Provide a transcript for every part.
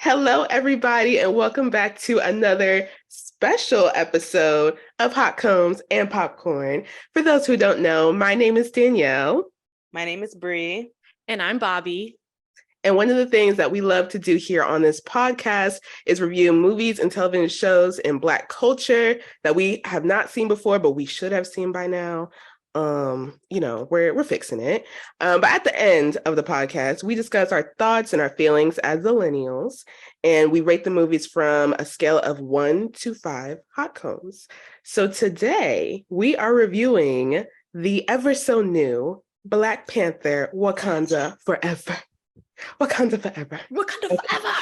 Hello, everybody, and welcome back to another special episode of Hot Combs and Popcorn. For those who don't know, my name is Danielle. My name is Bree. And I'm Bobby. And one of the things that we love to do here on this podcast is review movies and television shows in Black culture that we have not seen before, but we should have seen by now. We're fixing it. But at the end of the podcast, we discuss our thoughts and our feelings as millennials, and we rate the movies from a scale of 1 to 5 hot combs. So today we are reviewing the ever so new Black Panther, Wakanda Forever. Wakanda Forever. Wakanda Forever.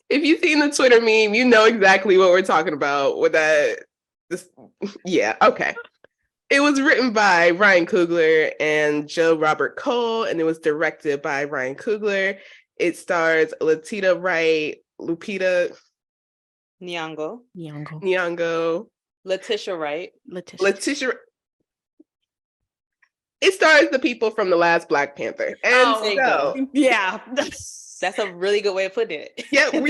If you've seen the Twitter meme, you know exactly what we're talking about with that. Yeah, okay. It was written by Ryan Coogler and Joe Robert Cole, and it was directed by Ryan Coogler. It stars Lupita Nyong'o, Letitia Wright. Letitia. It stars the people from the last Black Panther, and yeah, that's a really good way of putting it. Yeah, we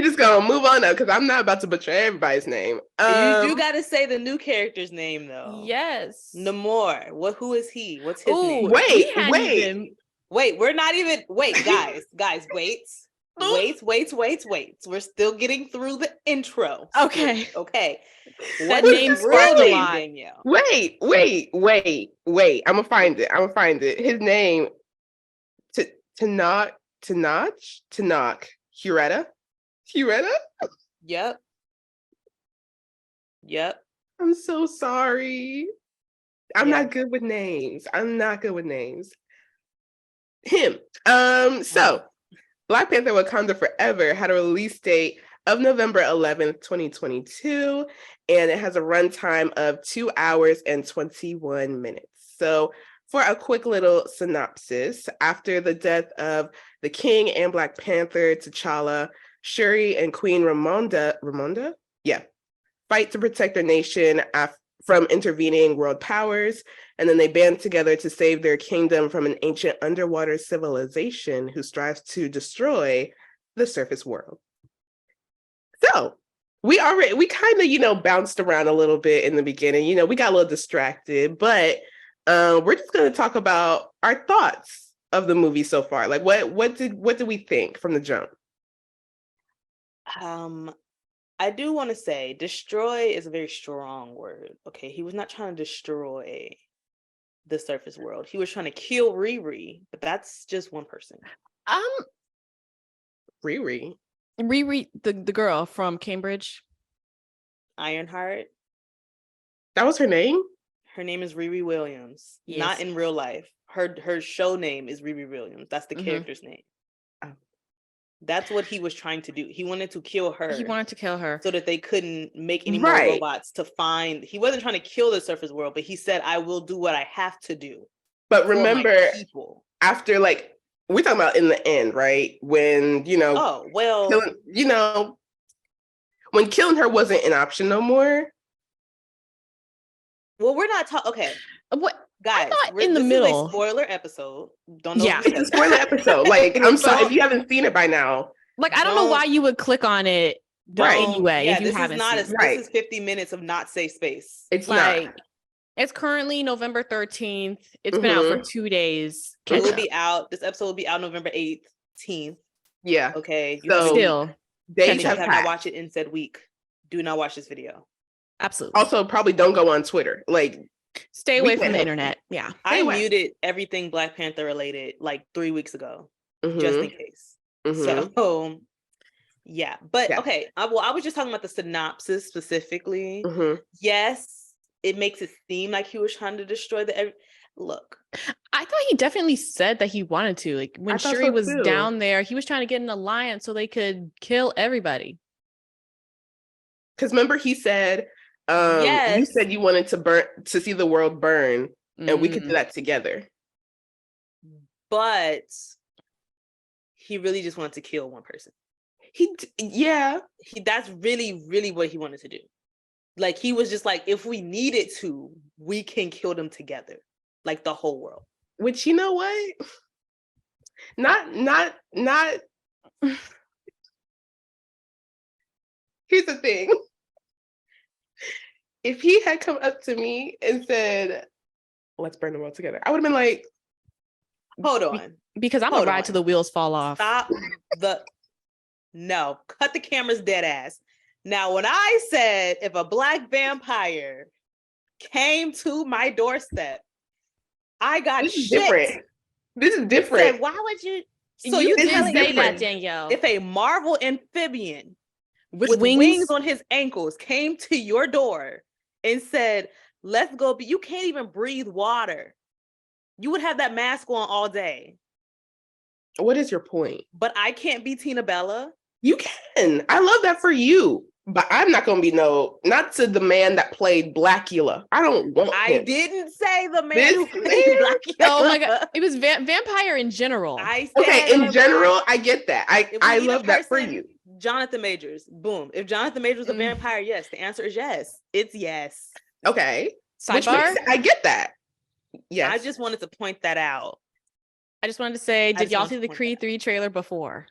just gonna move on up because I'm not about to butcher everybody's name. You do gotta say the new character's name though. Yes, Namor. Who is he? What's his name? Wait. We're not even. Wait, guys, wait. We're still getting through the intro. Okay. That name's really? Danielle. Wait. I'm gonna find it. His name, Tanakh, Hureta. Yep. I'm so sorry. I'm not good with names. Him. So Black Panther Wakanda Forever had a release date of November 11th, 2022, and it has a runtime of 2 hours and 21 minutes. So for a quick little synopsis, after the death of the King and Black Panther, T'Challa, Shuri and Queen Ramonda? Yeah, fight to protect their nation from intervening world powers, and then they band together to save their kingdom from an ancient underwater civilization who strives to destroy the surface world. So we kind of, bounced around a little bit in the beginning. We got a little distracted, but we're just going to talk about our thoughts of the movie so far. Like, what did we think from the jump? I do want to say destroy is a very strong word. Okay, he was not trying to destroy the surface world. He was trying to kill Riri, but that's just one person. Riri, the girl from Cambridge. Ironheart. That was her name? Her name is Riri Williams. Yes. Not in real life. Her show name is Riri Williams. That's the character's name. That's what he was trying to do. He wanted to kill her. So that they couldn't make any more robots to find. He wasn't trying to kill the surface world, but he said, I will do what I have to do. But remember, after, we're talking about in the end, right? When, when killing her wasn't an option no more. Well, we're not talking. Okay. What? Guys, in the middle. Is a spoiler episode. Don't know. Yeah, it's a spoiler episode. I'm sorry if you haven't seen it by now. I don't know why you would click on it anyway. Yeah, if you haven't seen it. This is 50 minutes of not safe space. It's not. It's currently November 13th. It's been out for 2 days. It will be out. This episode will be out November 18th. Yeah. Okay. Still, days have not watched it in said week. Do not watch this video. Absolutely. Also, probably don't go on Twitter. Stay away from the internet. Yeah. I muted everything Black Panther related 3 weeks ago, just in case. So, yeah. But okay. I was just talking about the synopsis specifically. Yes, it makes it seem like he was trying to destroy look. I thought he definitely said that he wanted to. When Shuri was down there, he was trying to get an alliance so they could kill everybody. Because remember, he said, you said you wanted to see the world burn, and we could do that together. But he really just wanted to kill one person. That's really, really what he wanted to do. He was just if we needed to, we can kill them together, the whole world. Which, you know what? Not Here's the thing. If he had come up to me and said, let's burn them all together, I would have been like, hold on. Because I'm gonna ride till the wheels fall off. No, cut the cameras dead ass. Now, when I said if a black vampire came to my doorstep, I got this is shit. Different. This is different. Said, why would you? So you didn't say that, Danielle. If a Marvel amphibian with wings on his ankles came to your door and said, let's go, but you can't even breathe water, you would have that mask on all day. What is your point? But I can't be Tina Bella. You can. I love that for you. But I'm not going to be not to the man that played Blackula. I don't want him. I didn't say the man who played Blackula. Oh my God. It was vampire in general. In general, I get that. I love that for you. Jonathan Majors. Boom. If Jonathan Majors was a vampire, yes. The answer is yes. It's yes. Okay. Sidebar? I get that. Yes. I just wanted to point that out. I just wanted to say, did y'all see the Creed 3 trailer before?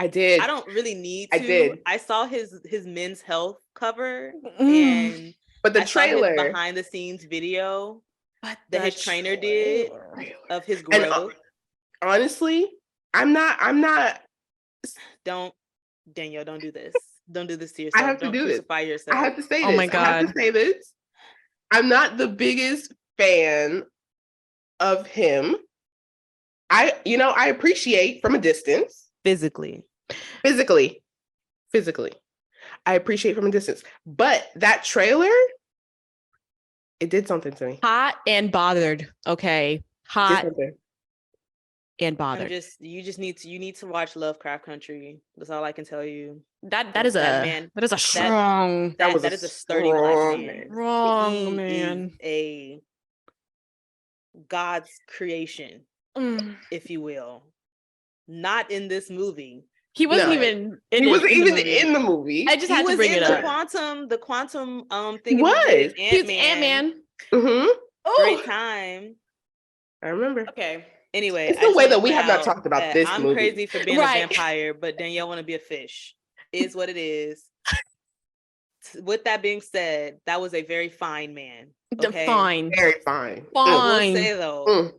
I did. I don't really need to. I did. I saw his Men's Health cover and but the trailer saw his behind the scenes video that his trainer did of his growth. And, honestly, I'm not Danielle, don't do this. Don't do this to yourself. I have to do this. Yourself. I have to say this. Oh my God. I have to say this. I'm not the biggest fan of him. I appreciate from a distance. Physically. I appreciate from a distance. But that trailer, it did something to me. Hot and bothered. Okay. Hot and bothered. You need to watch Lovecraft Country. That's all I can tell you. That is a strong. That is a sturdy black man. Strong man. A God's creation, if you will. Not in this movie. He wasn't even in the movie. I just had to bring it up. The quantum thing. He was Ant-Man. Mm-hmm. Great time. I remember. Okay. Anyway, it's the way that we have not talked about this I'm movie. crazy for being a vampire, but Danielle want to be a fish. Is what it is. With that being said, that was a very fine man. Okay? Fine. Very fine. I will say though,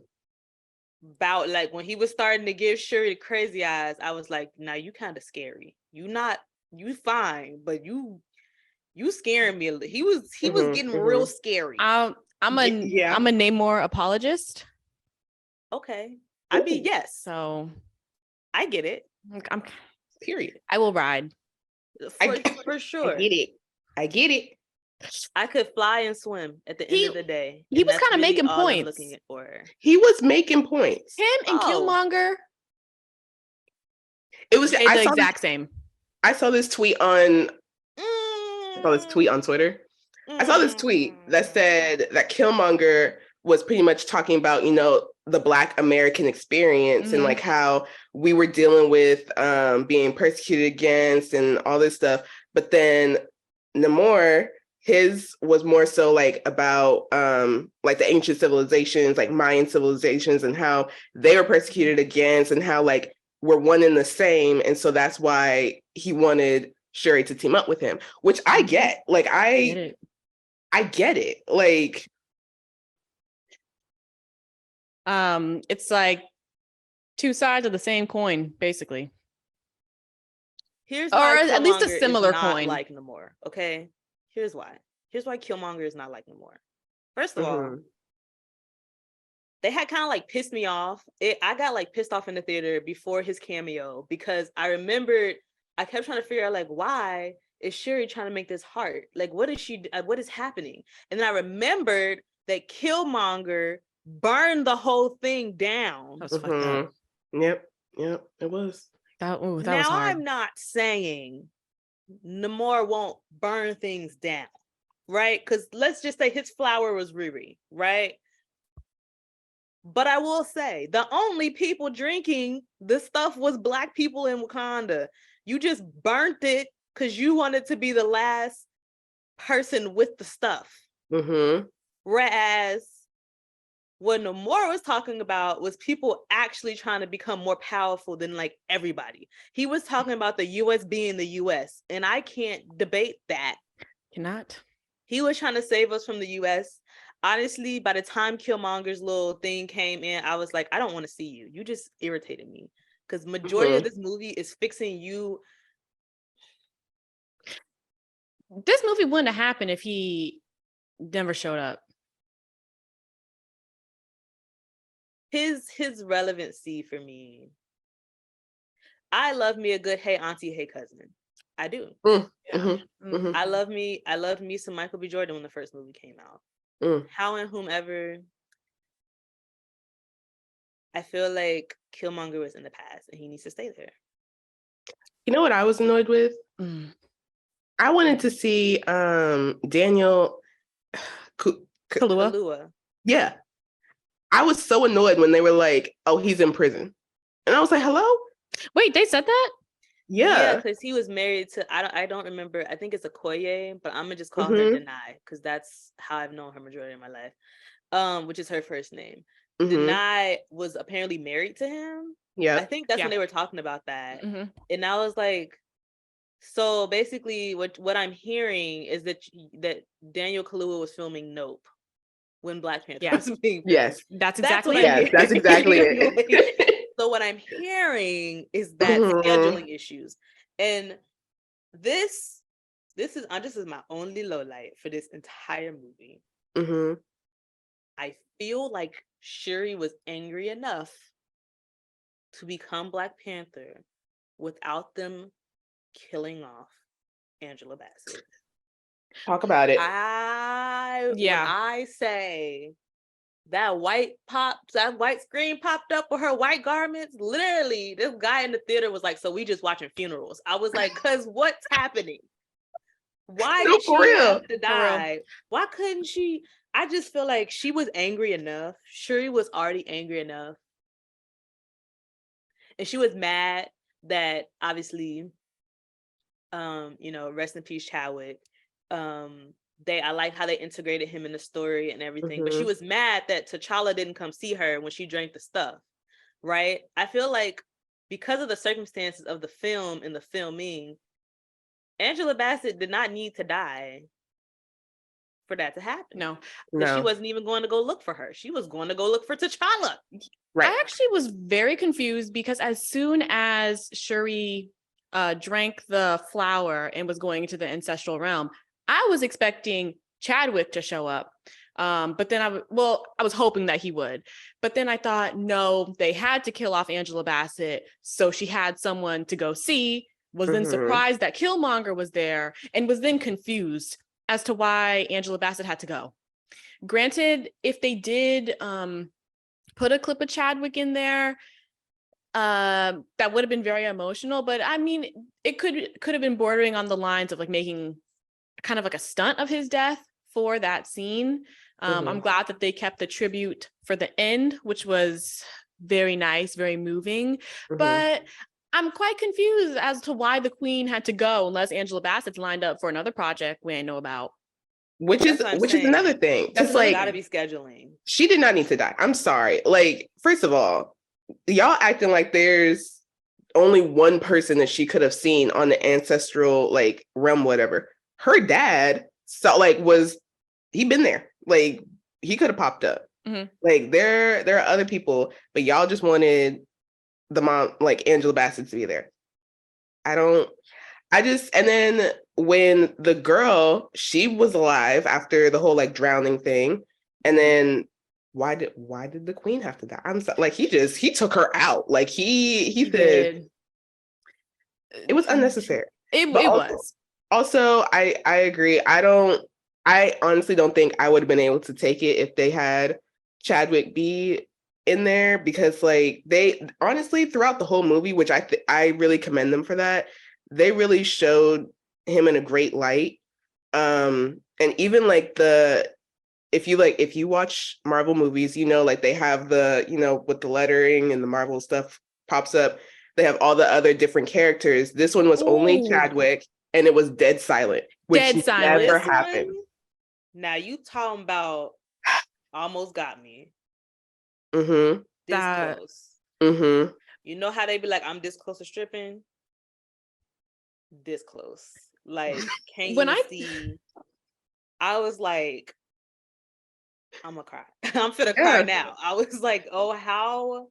about like when he was starting to give Shuri the crazy eyes, I was like, "Now you kind of scary. You fine, but you scaring me." He was getting real scary. I'm a Namor apologist. Okay, I mean yes. So I get it. I'm period. I will ride for sure. I get it. I could fly and swim at the end of the day. He was kind of making points. He was making points. Him and Killmonger. It was the exact same. I saw this tweet on. I saw this tweet on Twitter. I saw this tweet that said that Killmonger was pretty much talking about, the Black American experience and like how we were dealing with being persecuted against and all this stuff. But then Namor, his was more so like about like the ancient civilizations, like Mayan civilizations, and how they were persecuted against and how like we're one and the same. And so that's why he wanted Shuri to team up with him, which I get. Like I get it. Like it's like two sides of the same coin, basically. Here's why, or at least a similar coin. Like Namor, okay? Here's why Killmonger is not like Namor. First of all, they had kind of like pissed me off. I got like pissed off in the theater before his cameo because I kept trying to figure out like why is Shuri trying to make this heart? Like what is happening? And then I remembered that Killmonger burned the whole thing down. That was fucked up. Yep, it was. That was hard. I'm not saying Namor won't burn things down, right? Because let's just say his flower was Riri, right? But I will say the only people drinking this stuff was Black people in Wakanda. You just burnt it because you wanted to be the last person with the stuff. Whereas What Namor was talking about was people actually trying to become more powerful than like everybody. He was talking about the US being the US, and I can't debate that. Cannot. He was trying to save us from the US. Honestly, by the time Killmonger's little thing came in, I was like, I don't want to see you. You just irritated me. Because majority of this movie is fixing you. This movie wouldn't have happened if he never showed up. His relevancy for me. I love me a good hey auntie, hey cousin. I do. I love me some Michael B. Jordan when the first movie came out. How and whomever. I feel like Killmonger was in the past and he needs to stay there. You know what I was annoyed with? I wanted to see Daniel Kaluuya. Yeah. I was so annoyed when they were like, oh, he's in prison. And I was like, hello? Wait, they said that? Yeah, because he was married to, I don't remember, I think it's Okoye, but I'm going to just call her Denai because that's how I've known her majority of my life, which is her first name. Denai was apparently married to him. Yeah. I think that's when they were talking about that. And I was like, so basically what I'm hearing is that Daniel Kaluuya was filming Nope when Black Panther was being filmed. Yes, that's exactly that's exactly it. So what I'm hearing is that scheduling issues, and this is my only low light for this entire movie. I feel like Shuri was angry enough to become Black Panther without them killing off Angela Bassett. Talk about it. When I say that white screen popped up with her white garments, literally this guy in the theater was like, so we just watching funerals. I was like, cause what's happening? Why did she have to die? Why couldn't she? I just feel like she was angry enough. Shuri was already angry enough. And she was mad that obviously, rest in peace, Chadwick. I like how they integrated him in the story and everything, but she was mad that T'Challa didn't come see her when she drank the stuff, right? I feel like because of the circumstances of the film and the filming, Angela Bassett did not need to die for that to happen. No. She wasn't even going to go look for her. She was going to go look for T'Challa. Right. I actually was very confused because as soon as Shuri drank the flower and was going into the ancestral realm, I was expecting Chadwick to show up. But then I was hoping that he would. But then I thought, no, they had to kill off Angela Bassett. So she had someone to go see, was then surprised that Killmonger was there, and was then confused as to why Angela Bassett had to go. Granted, if they did put a clip of Chadwick in there, that would have been very emotional. But I mean, it could have been bordering on the lines of like making kind of like a stunt of his death for that scene. I'm glad that they kept the tribute for the end, which was very nice, very moving. But I'm quite confused as to why the Queen had to go unless Angela Bassett's lined up for another project we ain't know about. Which is another thing. That's like gotta be scheduling. She did not need to die. I'm sorry. Like, first of all, y'all acting like there's only one person that she could have seen on the ancestral like realm, whatever. Her dad he'd been there. Like, he could have popped up. Like, there are other people, but y'all just wanted the mom, like Angela Bassett, to be there. And then when the girl, she was alive after the whole like drowning thing, and then why did the Queen have to die? I'm sorry, like he took her out. Like he said it was unnecessary. It was. Also, I agree. I honestly don't think I would have been able to take it if they had Chadwick be in there, because like they honestly throughout the whole movie, which I really commend them for that, they really showed him in a great light. And even like if you watch Marvel movies, like they have the, with the lettering and the Marvel stuff pops up, they have all the other different characters. This one was only Chadwick, and it was dead silent, which never happened. Now you talking about almost got me. Mm-hmm. This close. Mm-hmm. You know how they be like, I'm this close to stripping? This close. Like, can't When even see. I was like, I'm gonna cry. I'm finna cry now. I was like, oh, how?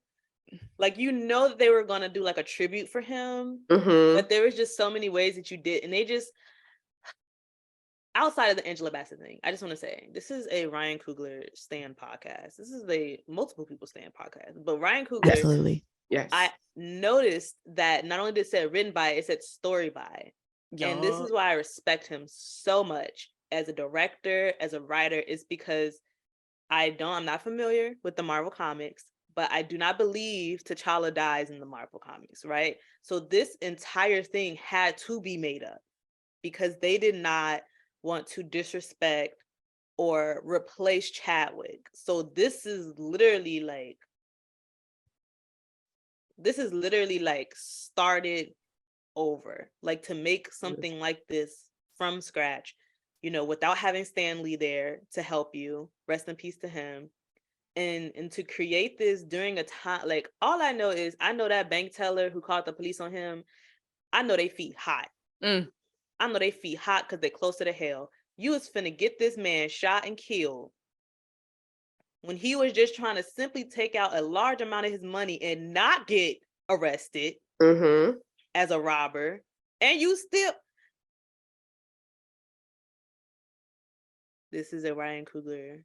Like, you know that they were gonna do like a tribute for him, but there was just so many ways that you did, and they just, outside of the Angela Bassett thing, I just want to say this is a Ryan Coogler stan podcast. This is a multiple people stan podcast, but Ryan Coogler, absolutely, yes. I noticed that not only did it say written by, it said story by, and this is why I respect him so much as a director, as a writer, is because I'm not familiar with the Marvel comics, but I do not believe T'Challa dies in the Marvel comics, right? So this entire thing had to be made up because they did not want to disrespect or replace Chadwick. So this is literally like started over, like to make something like this from scratch, you know, without having Stan Lee there to help you. Rest in peace to him. And to create this during a time, like, all I know is I know that bank teller who called the police on him, I know they feet hot. I know they feet hot because they're closer to hell. You was finna get this man shot and killed when he was just trying to simply take out a large amount of his money and not get arrested as a robber. And you still... This is a Ryan Coogler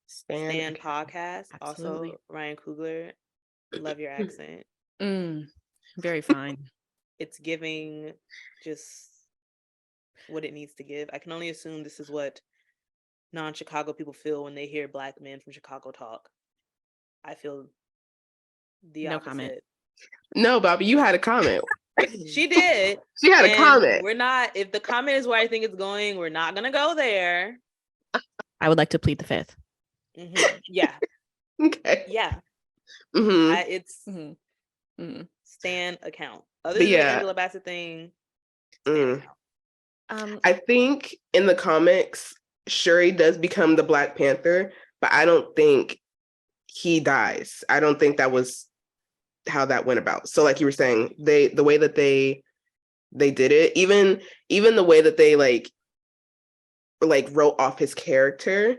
Stan podcast. Absolutely. Also, Ryan Coogler, love your accent. Very fine. It's giving just what it needs to give. I can only assume this is what non-Chicago people feel when they hear Black men from Chicago talk. I feel the opposite. Comment. No, Bobby, you had a comment. She did. She had a comment. We're not, if the comment is where I think it's going, we're not gonna go there. I would like to plead the fifth. Yeah. Okay. Yeah. It's Stan account. Other than the Angela Bassett thing, Stan account. I think in the comics, Shuri does become the Black Panther, but I don't think he dies. I don't think that was how that went about. So like you were saying, the way that they did it, even the way that they like wrote off his character,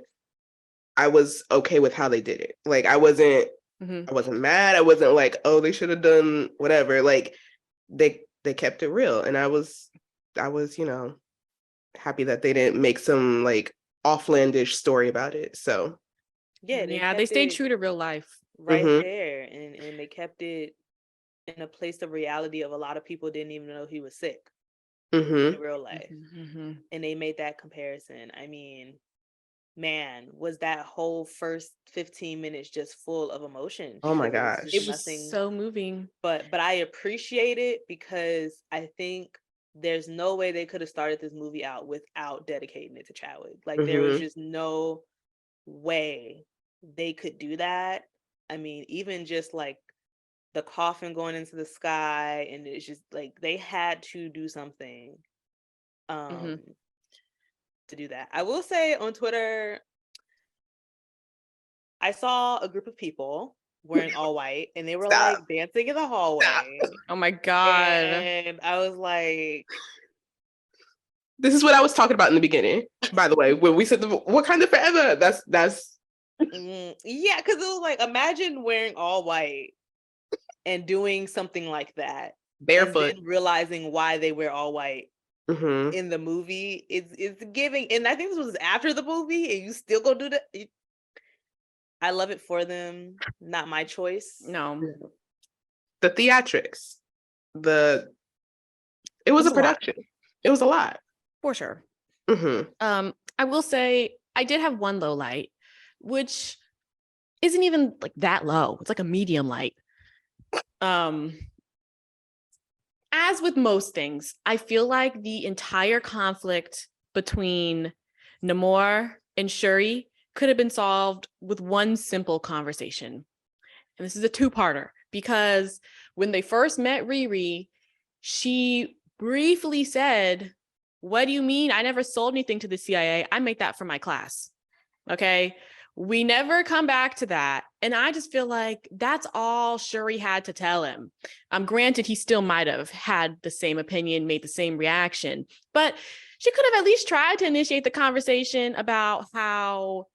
I was okay with how they did it. Like I wasn't mad. I wasn't like, oh, they should have done whatever. Like they kept it real, and I was, you know, happy that they didn't make some like offlandish story about it. So yeah, they stayed true to real life right there, and they kept it in a place of reality of a lot of people didn't even know he was sick in real life. And they made that comparison. I mean, man, was that whole first 15 minutes just full of emotion? Oh my gosh. It was so moving. But I appreciate it because I think there's no way they could have started this movie out without dedicating it to Chadwick. Like there was just no way they could do that. I mean, even just like the coffin going into the sky, and it's just like they had to do something to do that. I will say on Twitter, I saw a group of people wearing all white, and they were like dancing in the hallway. Oh my God. And I was like, this is what I was talking about in the beginning, by the way, when we said Wakanda Forever. That's yeah, because it was like, imagine wearing all white and doing something like that barefoot, and then realizing why they wear all white in the movie. It's giving, and I think this was after the movie, and you still go do that. I love it for them. Not my choice. No. The theatrics. It was a production. It was a lot. For sure. I will say I did have one low light, which isn't even like that low. It's like a medium light. As with most things, I feel like the entire conflict between Namor and Shuri could have been solved with one simple conversation. And this is a two-parter, because when they first met Riri, she briefly said, "What do you mean? I never sold anything to the CIA. I make that for my class." Okay. We never come back to that. And I just feel like that's all Shuri had to tell him. Granted, he still might have had the same opinion, made the same reaction, but she could have at least tried to initiate the conversation about how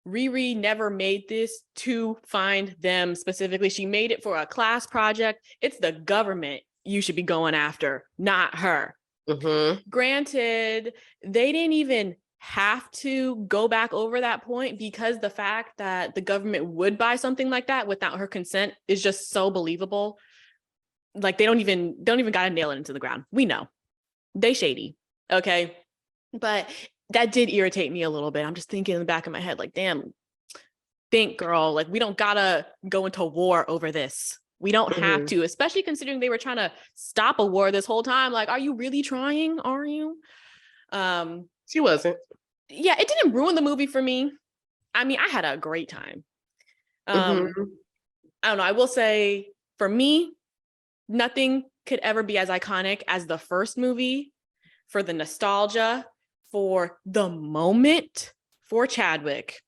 Riri never made this to find them specifically. She made it for a class project. It's the government you should be going after, not her. Mm-hmm. Granted, they didn't even have to go back over that point because the fact that the government would buy something like that without her consent is just so believable. Like they don't even gotta nail it into the ground. We know they shady. Okay. But that did irritate me a little bit. I'm just thinking in the back of my head, like, damn, think, girl, like we don't gotta go into war over this. We don't have to, especially considering they were trying to stop a war this whole time. Like, are you really trying? Are you? She wasn't. Yeah, it didn't ruin the movie for me. I mean, I had a great time. I don't know. I will say, for me, nothing could ever be as iconic as the first movie for the nostalgia, for the moment, for Chadwick.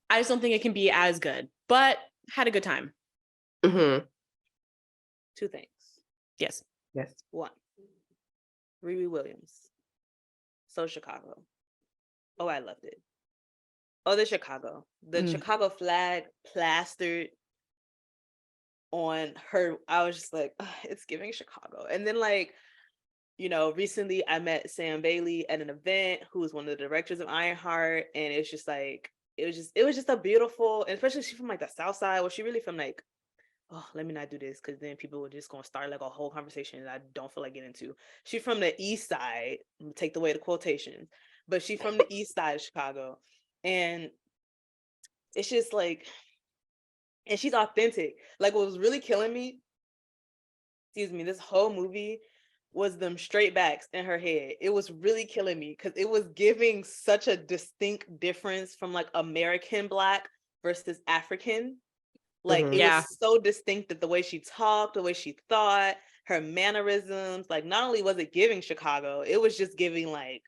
I just don't think it can be as good, but had a good time. Two things. Yes. One, Riri Williams. So Chicago. Oh, I loved it. Oh, the Chicago. The Chicago flag plastered on her. I was just like, it's giving Chicago. And then like, you know, recently I met Sam Bailey at an event who was one of the directors of Ironheart. And it's just like, it was just a beautiful, and especially she's from like the South Side. Well, she really from like, oh, let me not do this because then people were just gonna start like a whole conversation that I don't feel like getting into. She's from the East Side. Take away the quotations, but she's from the East Side of Chicago, and it's just like, and she's authentic. Like what was really killing me, this whole movie was them straight backs in her head. It was really killing me because it was giving such a distinct difference from like American Black versus African. Like it was so distinct that the way she talked, the way she thought, her mannerisms, like not only was it giving Chicago, it was just giving like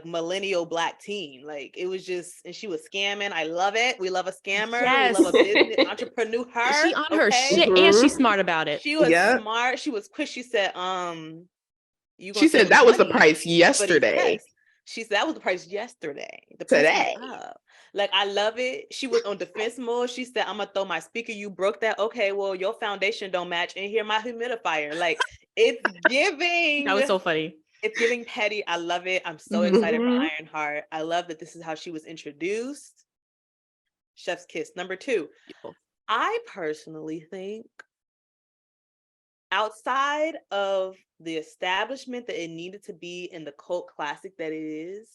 millennial Black teen. Like it was just, and she was scamming. I love it. We love a scammer. Yes. We love a business entrepreneur. She on her shit and she's smart about it. She was smart. She was quick. She said, she said that was the price yesterday. She said that was the price yesterday. Today. Like, I love it. She was on defense mode. She said, I'm going to throw my speaker. You broke that. Okay, well, your foundation don't match. And here, my humidifier. Like, it's giving. That was so funny. It's giving petty. I love it. I'm so excited for Ironheart. I love that this is how she was introduced. Chef's kiss. Number 2. I personally think outside of the establishment that it needed to be in the cult classic that it is,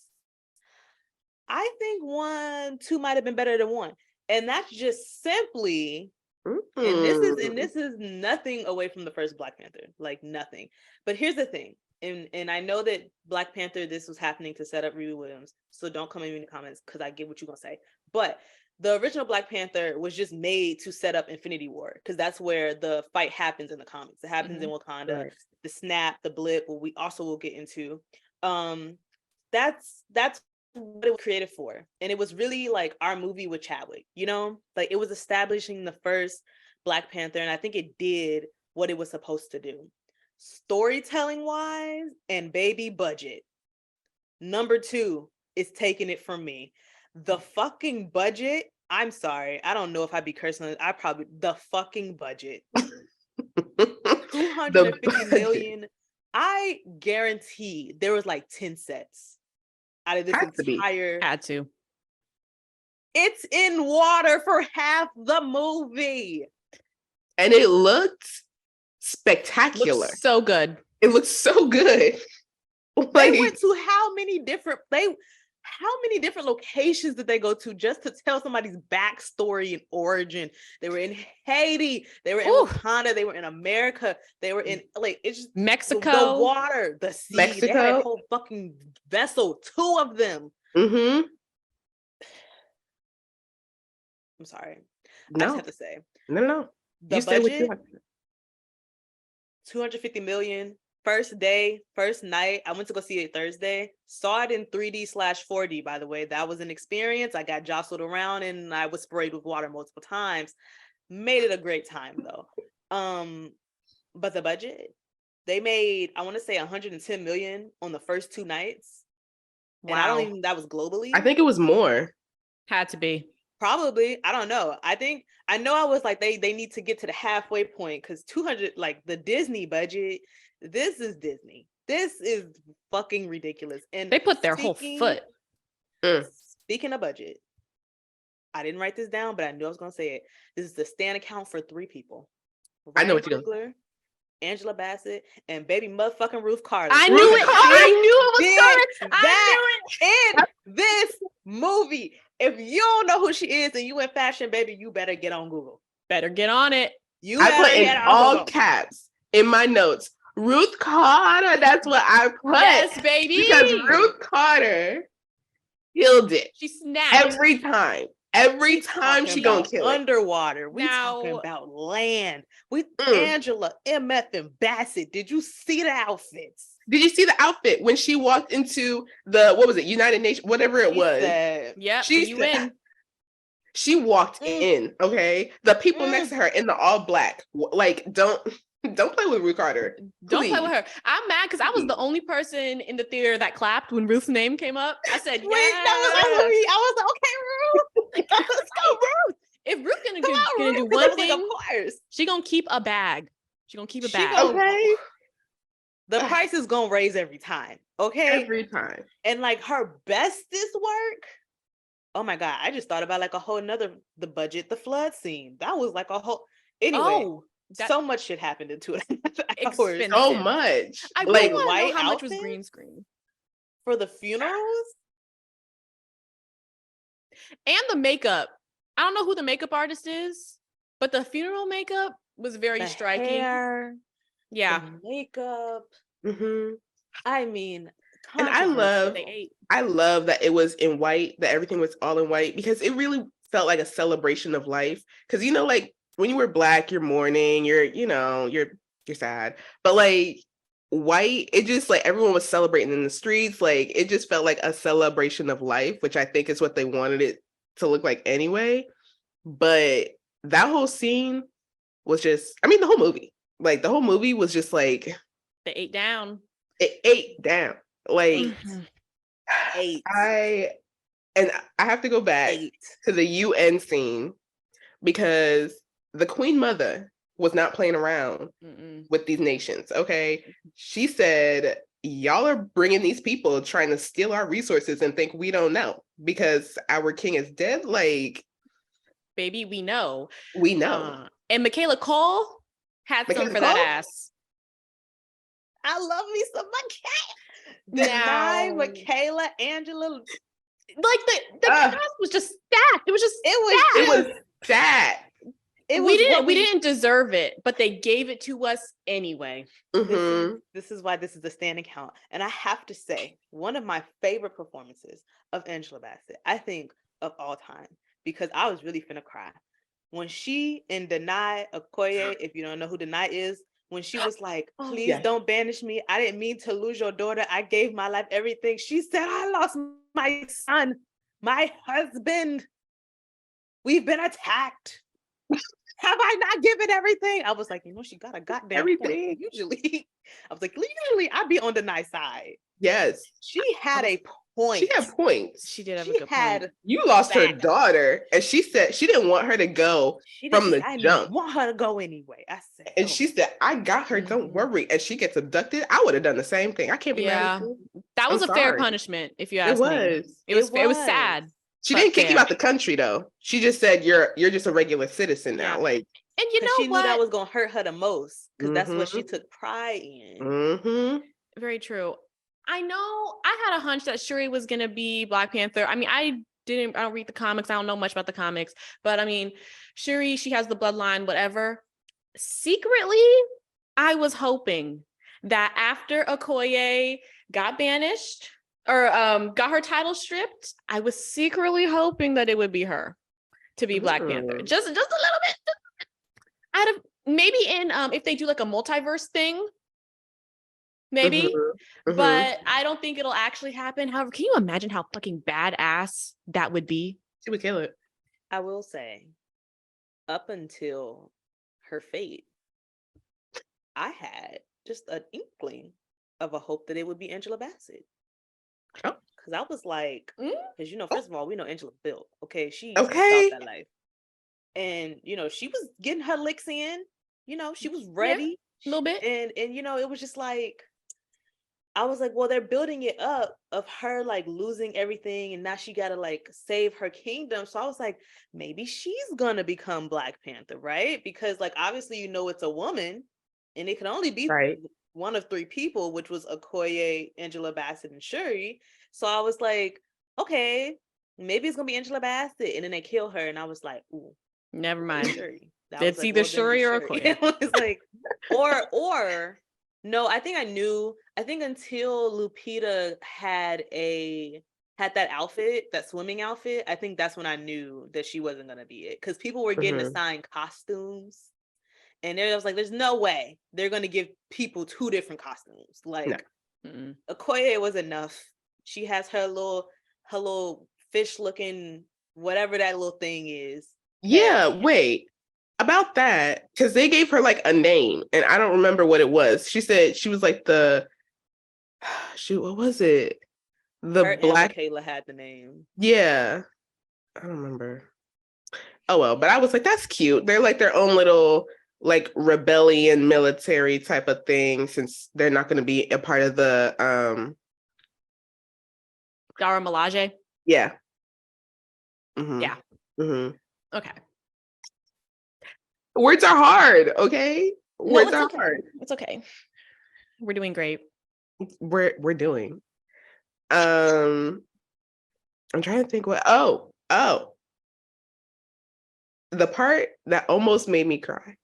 I think 1, 2 might have been better than 1. And that's just simply, and this is nothing away from the first Black Panther, like nothing. But here's the thing. And I know that Black Panther, this was happening to set up Riri Williams. So don't come at me in the comments because I get what you're going to say. But the original Black Panther was just made to set up Infinity War because that's where the fight happens in the comics. It happens in Wakanda, the snap, the blip, what we also will get into. That's what it was created for. And it was really like our movie with Chadwick, you know, like it was establishing the first Black Panther. And I think it did what it was supposed to do. Storytelling wise and baby budget. Number 2 is taking it from me. The fucking budget. I'm sorry. I don't know if I'd be cursing. The fucking budget. 250 million. I guarantee there was like 10 sets out of this entire. Had to. It's in water for half the movie. And it looked spectacular. Looks so good. It looks so good. They went to how many different locations did they go to just to tell somebody's backstory and origin? They were in Haiti, they were in Wakanda, they were in America, they were in like it's just Mexico, the water, the sea, Mexico. They had a whole fucking vessel, 2 of them. I'm sorry. No. I just have to say. No. The budget, 250 million First night, I went to go see it Thursday. Saw it in 3D/4D, by the way. That was an experience. I got jostled around and I was sprayed with water multiple times. Made it a great time though. But the budget, they made, I want to say 110 million on the first 2 nights. Wow. And I don't even, that was globally. I think it was more. Had to be. Probably. I don't know. I know I was like, they need to get to the halfway point because 200, like the Disney budget, this is Disney. This is fucking ridiculous. And they put their whole foot. Speaking of budget, I didn't write this down, but I knew I was going to say it. This is the stand account for 3 people. I know what you're going to Angela Bassett and baby motherfucking Ruth Carter. I knew it. I knew it was coming. I knew it. In this movie. If you don't know who she is and you in fashion, baby, you better get on Google. Better get on it. I put in all caps in my notes. Ruth Carter. That's what I put. Yes, baby. Because Ruth Carter killed it. She snapped every time. Every time she gonna kill it. Underwater. We talking about land. Angela, MF, and Bassett. Did you see the outfits? Did you see the outfit when she walked into the, what was it, United Nations, whatever it was? Yeah, she walked in, okay? The people next to her in the all black, like, don't play with Ruth Carter. Don't play with her. I'm mad because I was the only person in the theater that clapped when Ruth's name came up. I said, "Wait, that was me." I was like, "Okay, Ruth, let's go, Ruth." If Ruth gonna do one thing, she gonna keep a bag. She gonna keep a bag. Okay. The price is gonna raise every time. Okay, every time. And like her bestest work. Oh my god! I just thought about like a whole nother the budget, the flood scene. That was like a whole. Anyway. So much shit happened in 2 hours. So much. I like white. How much was green screen for the funerals and the makeup? I don't know who the makeup artist is, but the funeral makeup was very striking. Hair, yeah, the makeup. Mm-hmm. I mean, and I love that it was in white. That everything was all in white because it really felt like a celebration of life. Because like. When you were Black, you're mourning, you're sad. But like white, it just like everyone was celebrating in the streets. Like it just felt like a celebration of life, which I think is what they wanted it to look like anyway. But that whole scene was just, the whole movie. Like the whole movie was just like it ate down. It ate down. Like I have to go back to the UN scene because the Queen Mother was not playing around with these nations, okay? She said, y'all are bringing these people trying to steal our resources and think we don't know because our king is dead. Like, baby, we know. We know. And Michaela Cole had something for that ass. I love me some Michaela. Michaela, Angela. Like the cast was just stacked. It was stacked. We didn't deserve it, but they gave it to us anyway. Mm-hmm. This is why this is the standing count. And I have to say, one of my favorite performances of Angela Bassett, I think of all time, because I was really finna cry. When she in Denai Okoye, if you don't know who Denai is, when she was like, please don't banish me. I didn't mean to lose your daughter. I gave my life, everything. She said, I lost my son, my husband. We've been attacked. Have I not given everything? I was like, she got a goddamn everything. Point. Usually I'd be on the nice side. Yes. She had a point. She had points. She did have a good point. You lost her daughter, and she said she didn't want her to go from the jump. Didn't want her to go anyway. I said, and she said, I got her, don't worry. And she gets abducted. I would have done the same thing. I can't be mad at you. That was a fair punishment, if you ask me. It was sad. She didn't kick you out the country though. She just said you're just a regular citizen now. Like, and you know she what? knew that was gonna hurt her the most because that's what she took pride in. Mm-hmm. Very true. I know I had a hunch that Shuri was gonna be Black Panther. I don't read the comics. I don't know much about the comics, but Shuri, she has the bloodline, whatever. Secretly, I was hoping that after Okoye got banished or got her title stripped, I was secretly hoping that it would be her to be Black Panther. Just a little bit. Maybe in if they do like a multiverse thing, maybe. Mm-hmm. But I don't think it'll actually happen. However, can you imagine how fucking badass that would be? She would kill it. I will say, up until her fate, I had just an inkling of a hope that it would be Angela Bassett. Oh. Because I was like, because first of all, we know Angela built. Okay, she's about that life. And she was getting her licks in, she was ready. A little bit. And it was just like, I was like, well, they're building it up of her like losing everything, and now she gotta like save her kingdom. So I was like, maybe she's gonna become Black Panther, right? Because like obviously it's a woman, and it can only be one of three people, which was Okoye, Angela Bassett, and Shuri. So I was like, okay, maybe it's gonna be Angela Bassett, and then they kill her, and I was like, ooh, never mind. Shuri. It's either Shuri or Okoye. It was like, or. No, I think until Lupita had that outfit, that swimming outfit, I think that's when I knew that she wasn't gonna be it. Because people were getting assigned costumes, and there was like, there's no way they're gonna give people two different costumes. Like, Okoye was enough. She has her little fish looking whatever that little thing is. Yeah, wait. About that, because they gave her like a name, and I don't remember what it was. She said she was like what was it? Her Black and Michaela had the name. Yeah, I don't remember. Oh well, but I was like, that's cute. They're like their own little like rebellion military type of thing, since they're not going to be a part of the Dara Milaje. Yeah. Yeah. Okay. Words are hard, okay? Words are hard. It's okay. We're doing great. We're doing. I'm trying to think what. Oh. The part that almost made me cry.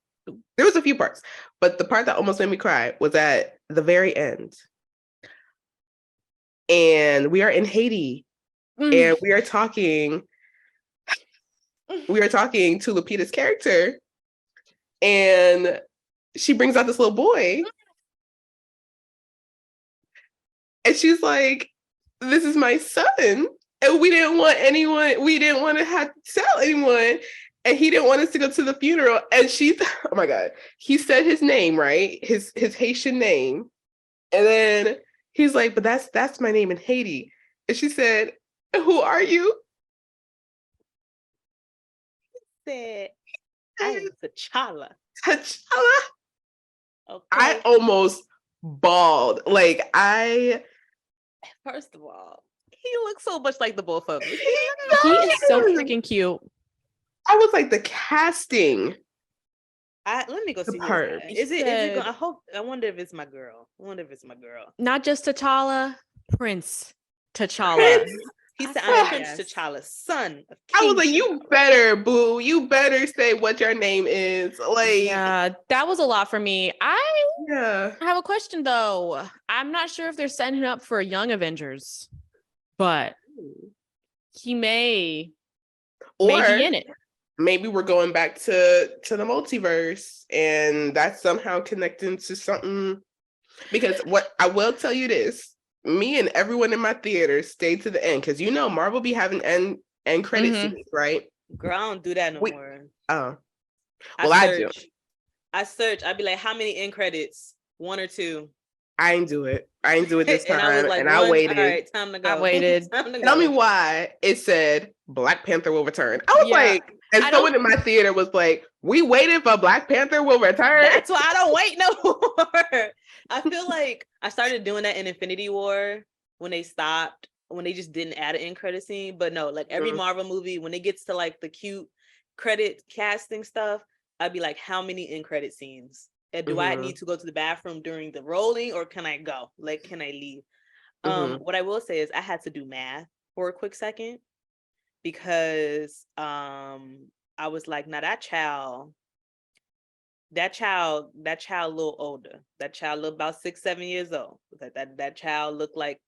There was a few parts, but the part that almost made me cry was at the very end. And we are in Haiti, and we are talking to Lupita's character. And she brings out this little boy. And she's like, this is my son. And we didn't want to have to tell anyone. And he didn't want us to go to the funeral. And oh my God, he said his name, right? His Haitian name. And then he's like, but that's my name in Haiti. And she said, who are you? He said, I am T'Challa. T'Challa? Okay. I almost bawled. Like, first of all, he looks so much like the both of them. He is so freaking cute. I was like, the casting. Let me go see her. Is it I wonder if it's my girl. Not just T'Challa, Prince T'Challa. He said, I'm Prince T'Challa's son. I was like, you better, boo. You better say what your name is. Like, yeah, that was a lot for me. I have a question though. I'm not sure if they're setting him up for Young Avengers, but he may be in it. Maybe we're going back to the multiverse, and that's somehow connecting to something. Because what I will tell you this. Me and everyone in my theater stayed to the end, because Marvel be having end credit scenes, right? Girl, I don't do that no more. Oh, well, I do. I search. I'd be like, how many end credits? 1 or 2. I ain't do it this time, and I waited. All right, time to go. I waited. Tell me why it said Black Panther will return. I was like, and someone in my theater was like, we waited for Black Panther will return. That's why I don't wait no more. I feel like I started doing that in Infinity War when they just didn't add an end credit scene. But no, like every Marvel movie, when it gets to like the cute credit casting stuff, I'd be like, how many end credit scenes? And do I need to go to the bathroom during the rolling, or can I go? Like, can I leave? What I will say is I had to do math for a quick second, because I was like, now that child a little older. That child looked about 6-7 years old. That child looked like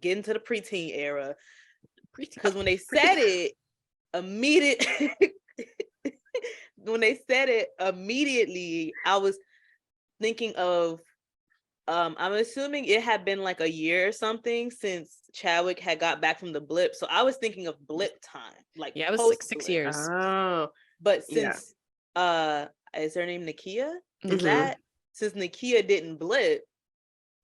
getting to the preteen era. Because when they said it, immediately I was thinking of I'm assuming it had been like a year or something since Chadwick had got back from the blip. So I was thinking of blip time, like it was like 6 years. Oh, but since is her name Nakia? Is Mhm. that since Nakia didn't blip,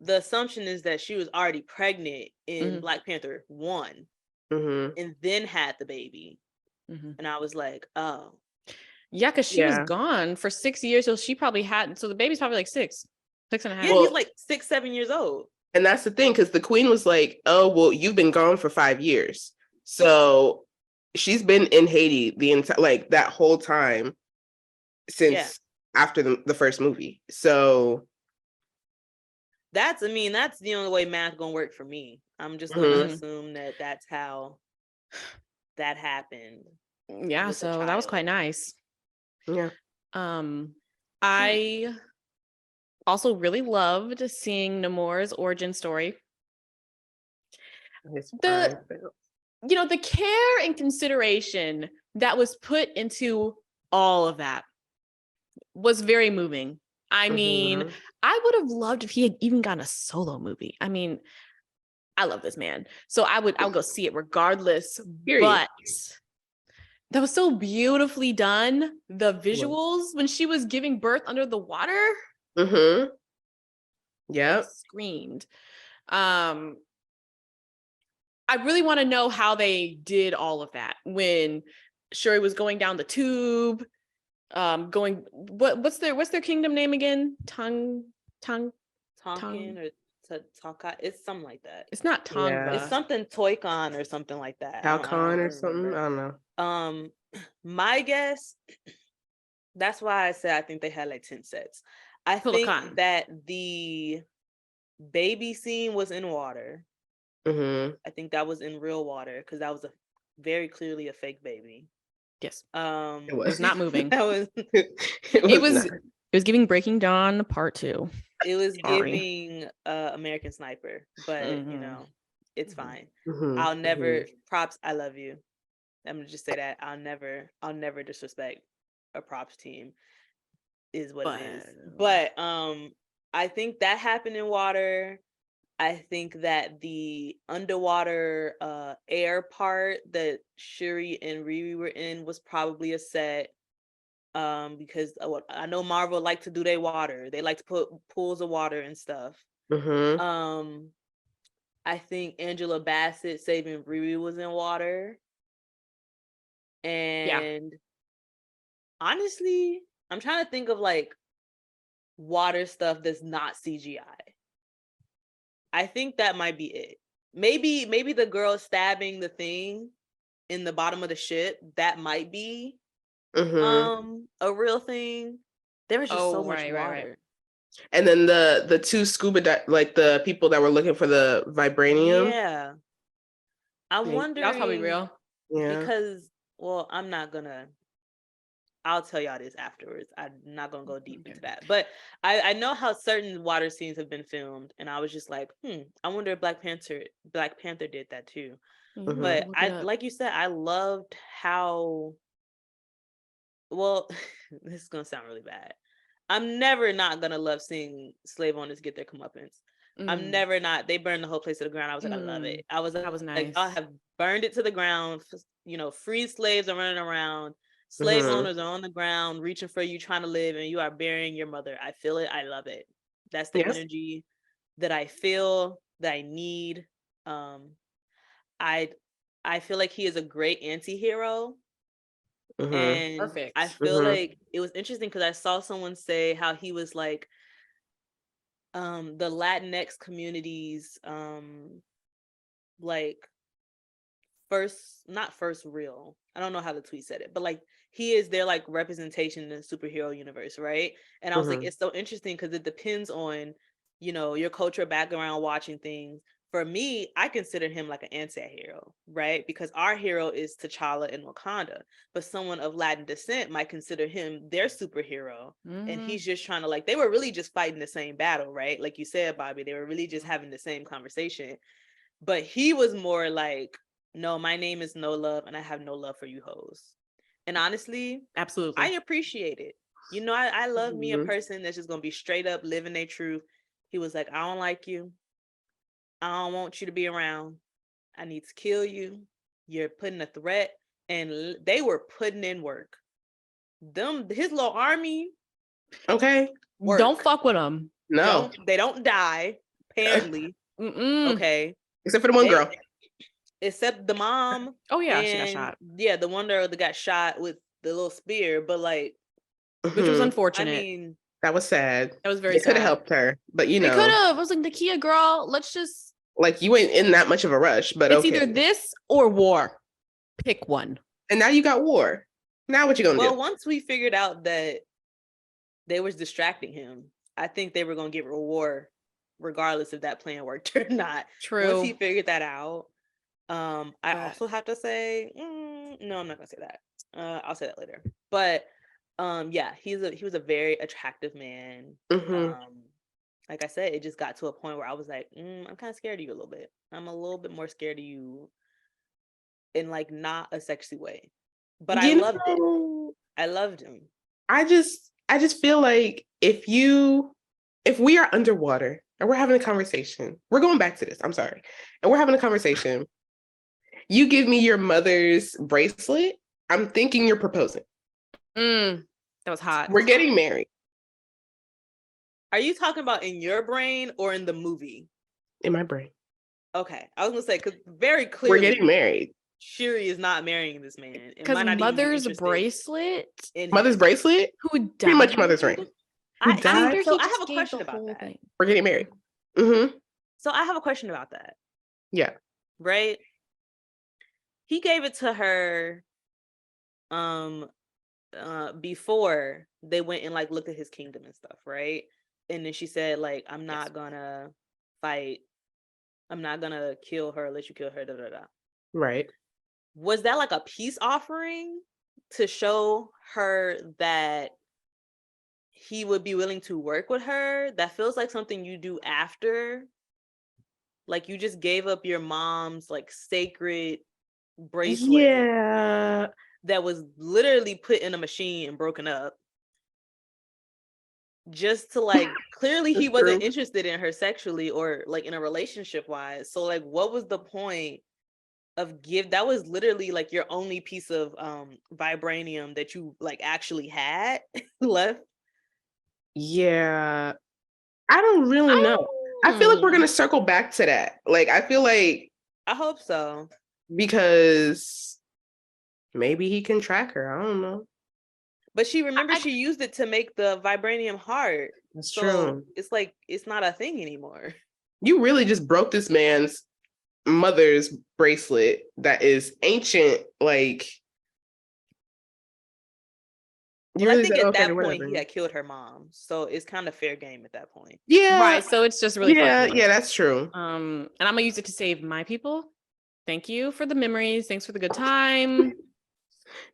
the assumption is that she was already pregnant in Black Panther 1 and then had the baby. And I was like, oh. Yeah, because she was gone for 6 years, so she probably had, so the baby's probably like 6.5. Yeah, he's like 6, 7 years old. And that's the thing, because the queen was like, oh, well, you've been gone for 5 years. So she's been in Haiti the entire, like that whole time since after the first movie. So that's the only way math gonna work for me. I'm just gonna assume that that's how that happened. Yeah, so that was quite nice. Yeah. I also really loved seeing Namor's origin story. The care and consideration that was put into all of that was very moving. I mean, I would have loved if he had even gotten a solo movie. I mean, I love this man, so I would go see it regardless. But that was so beautifully done. The visuals when she was giving birth under the water. Yeah. Screamed. I really want to know how they did all of that when Shuri was going down the tube, going what's their kingdom name again? Tonkin or Taka. It's something like that. It's not Tonga. It's something Toykon or something like that. Talcon or something. I don't know. My guess. That's why I said I think they had like 10 sets. I think that the baby scene was in water. I think that was in real water because that was very clearly a fake baby. Yes. It was not moving. That was it was giving Breaking Dawn Part 2. It was giving American Sniper, but you know, it's fine. I'll never props. I love you. I'm gonna just say that I'll never disrespect a props team. Is what it is. But I think that happened in water. I think that the underwater air part that Shuri and Riri were in was probably a set. Because I know Marvel like to do their water. They like to put pools of water and stuff. I think Angela Bassett saving Riri was in water. And honestly, I'm trying to think of like water stuff that's not CGI. I think that might be it. Maybe the girl stabbing the thing in the bottom of the ship, that might be a real thing. There was just so much water. Right. And then the two scuba like the people that were looking for the vibranium. Yeah. I'm wondering. That was probably real. Yeah. Because, well, I'll tell y'all this afterwards. I'm not gonna go deep into that. But I know how certain water scenes have been filmed, and I was just like, I wonder if Black Panther did that too. But like you said, I loved how. Well, this is gonna sound really bad. I'm never not gonna love seeing slave owners get their comeuppance. I'm never not. They burned the whole place to the ground. I was like, I love it. I was like, that was nice. Like, I have burned it to the ground. You know, free slaves are running around. Slave owners are on the ground reaching for you, trying to live, and you are burying your mother. I feel it. I love it. That's the energy that I feel, that I need. I feel like he is a great anti-hero. And perfect. I feel like it was interesting because I saw someone say how he was like the Latinx community's like not first real. I don't know how the tweet said it, but like he is their like representation in the superhero universe, right? And I was like, it's so interesting because it depends on, you know, your cultural background watching things. For me, I consider him like an anti-hero, right? Because our hero is T'Challa in Wakanda, but someone of Latin descent might consider him their superhero. And he's just trying to they were really just fighting the same battle, right? Like you said, Bobby, they were really just having the same conversation. But he was more like, no, my name is No Love and I have no love for you hoes. And honestly, absolutely, I appreciate it. You know, I love me a person that's just going to be straight up living their truth. He was like, I don't like you. I don't want you to be around. I need to kill you. You're putting a threat. And they were putting in work. His little army. Okay. Work. Don't fuck with them. No. They don't die, apparently. Okay. Except for the one girl. Except the mom. Oh, yeah, she got shot. Yeah, the one girl that got shot with the little spear, but like... Which was unfortunate. I mean... That was sad. That was very sad. They could have helped her, but you know. They could have. I was like, Nakia, girl, let's just... Like, you ain't in that much of a rush, but it's either this or war. Pick one. And now you got war. Now what you gonna do? Well, once we figured out that they was distracting him, I think they were gonna get war regardless if that plan worked or not. True. Once he figured that out, I also have to say, no, I'm not gonna say that. I'll say that later. But yeah, he was a very attractive man. Like I said, it just got to a point where I was like, I'm kind of scared of you a little bit. I'm a little bit more scared of you in like not a sexy way. But I loved it. I loved him. I just feel like if we are underwater and we're having a conversation, we're going back to this, I'm sorry. And we're having a conversation. You give me your mother's bracelet, I'm thinking you're proposing. That was hot. We're getting married. Are you talking about in your brain or in the movie? In my brain. Okay. I was going to say, because very clearly... We're getting married. Shuri is not marrying this man. Because mother's bracelet? Mother's bracelet? Who died? Pretty much mother's ring. I have a question about that. Thing. We're getting married. So I have a question about that. Yeah. Right? He gave it to her before they went and like looked at his kingdom and stuff, right? And then she said, like, I'm not gonna fight. I'm not gonna kill her unless you kill her, Right. Was that like a peace offering to show her that he would be willing to work with her? That feels like something you do after. Like you just gave up your mom's like sacred bracelet. Yeah. That was literally put in a machine and broken up. Just to like, clearly he wasn't interested in her sexually or like in a relationship wise. So like, what was the point of that was literally like your only piece of vibranium that you like actually had left? Yeah. I don't really know. I feel like we're gonna circle back to that. Like I feel like I hope so. Because maybe he can track her. I don't know. But she used it to make the vibranium heart. That's true. It's like it's not a thing anymore. You really just broke this man's mother's bracelet that is ancient. Like, well, I think at that point he had killed her mom, so it's kind of fair game at that point. Yeah, right. So it's just really yeah, that's true. And I'm gonna use it to save my people. Thank you for the memories. Thanks for the good time.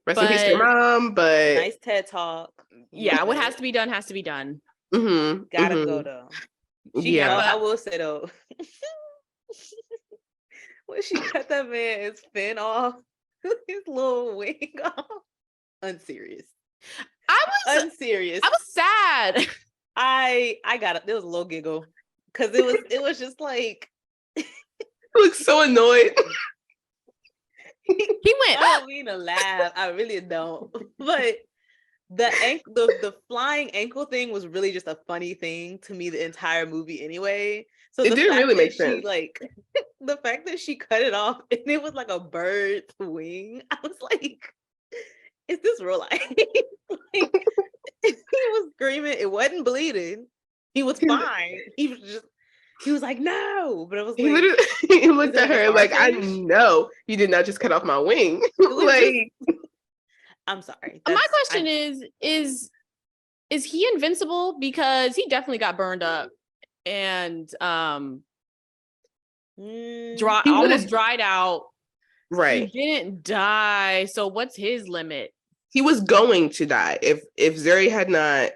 Rest in peace to your mom, but nice TED talk. Yeah, what has to be done has to be done. Gotta go though. I will say though, when she cut that man's fin off, his little wing off, unserious. I was sad. I got it. There was a little giggle because it was just like he looks so annoyed. He went. I don't mean to laugh. I really don't. But the flying ankle thing was really just a funny thing to me the entire movie anyway. So it didn't really make sense. Like the fact that she cut it off and it was like a bird's wing. I was like, is this real life? Like, he was screaming. It wasn't bleeding. He was fine. He was like, no, but it was like, he looked at her like, I know you did not just cut off my wing. Like, I'm sorry. My question is he invincible? Because he definitely got burned up and almost dried out. Right. He didn't die. So what's his limit? He was going to die if Zuri had not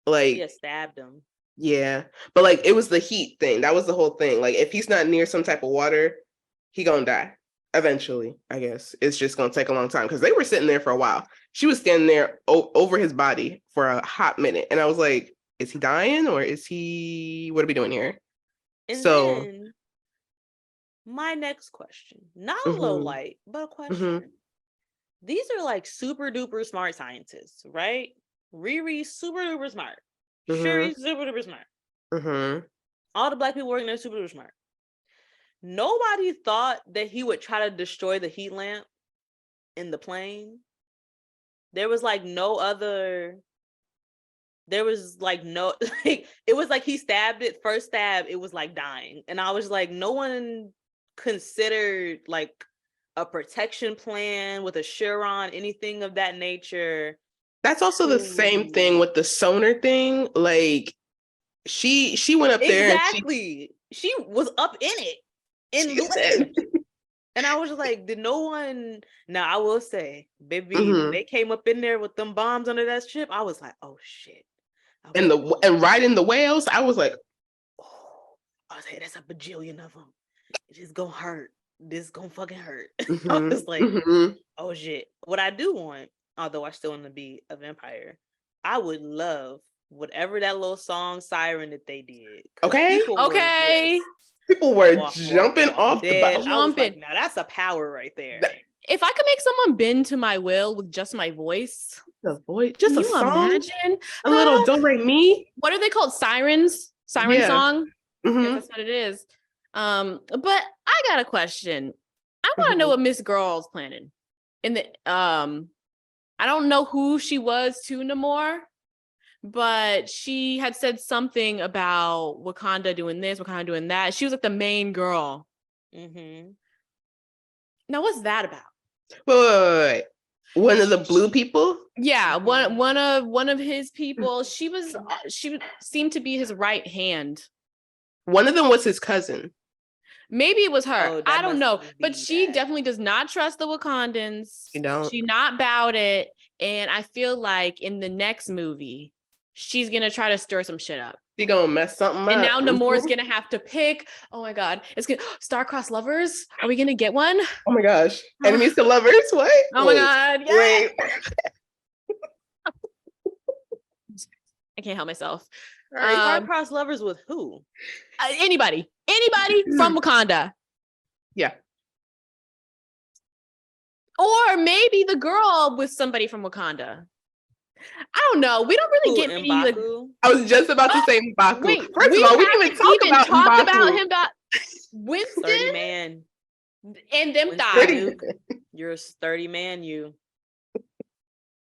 like stabbed him. Yeah, but like it was the heat thing. That was the whole thing. Like if he's not near some type of water, he gonna die eventually. I guess it's just gonna take a long time because they were sitting there for a while. She was standing there over his body for a hot minute, and I was like, is he dying or is he? What are we doing here? And then my next question, not a low light, but a question. These are like super duper smart scientists, right? Riri's super duper smart. Shuri's super duper smart. All the black people working there super duper smart. Nobody thought that he would try to destroy the heat lamp in the plane. There was like no, like, it was like he stabbed it, first stab, it was like dying. And I was like, no one considered like a protection plan with a Chiron, anything of that nature. That's also the same thing with the sonar thing. Like she went up there. Exactly. She was up in it. And I was just like, did no one? Now I will say, baby, when they came up in there with them bombs under that ship, I was like, oh shit. And riding the whales, I was like, oh, I was like, that's a bajillion of them. It's just gonna hurt. This gonna fucking hurt. I was like, oh shit. What I do want, although I still want to be a vampire, I would love whatever that little song siren that they did. People were jumping off the boat. I was like, now that's a power right there. If I could make someone bend to my will with just my voice, just a song, imagine a little do re mi. What are they called? Sirens? Siren song? Yeah, that's what it is. But I got a question. I want to know what Miss Girl's planning. I don't know who she was to Namor, but she had said something about Wakanda doing this, Wakanda doing that. She was like the main girl. Now, what's that about? Wait. One of the blue people? Yeah, one of his people. She seemed to be his right hand. One of them was his cousin. Maybe it was her. I don't know. But she definitely does not trust the Wakandans. She not about it. And I feel like in the next movie, she's going to try to stir some shit up. She's going to mess something up. And now Namor's going to have to pick. Oh my God. It's going to star-crossed lovers. Are we going to get one? Oh my gosh. Enemies to lovers? What? Oh my God. Yeah. Wait. I can't help myself. Star-crossed lovers with who? Anybody from Wakanda. Yeah. Or maybe the girl with somebody from Wakanda. I don't know. We don't really get any. Like, I was just about to say M'Baku. Wait, first of all, we didn't even talk about him. About Winston, sturdy man, and them thighs. You're a sturdy man. You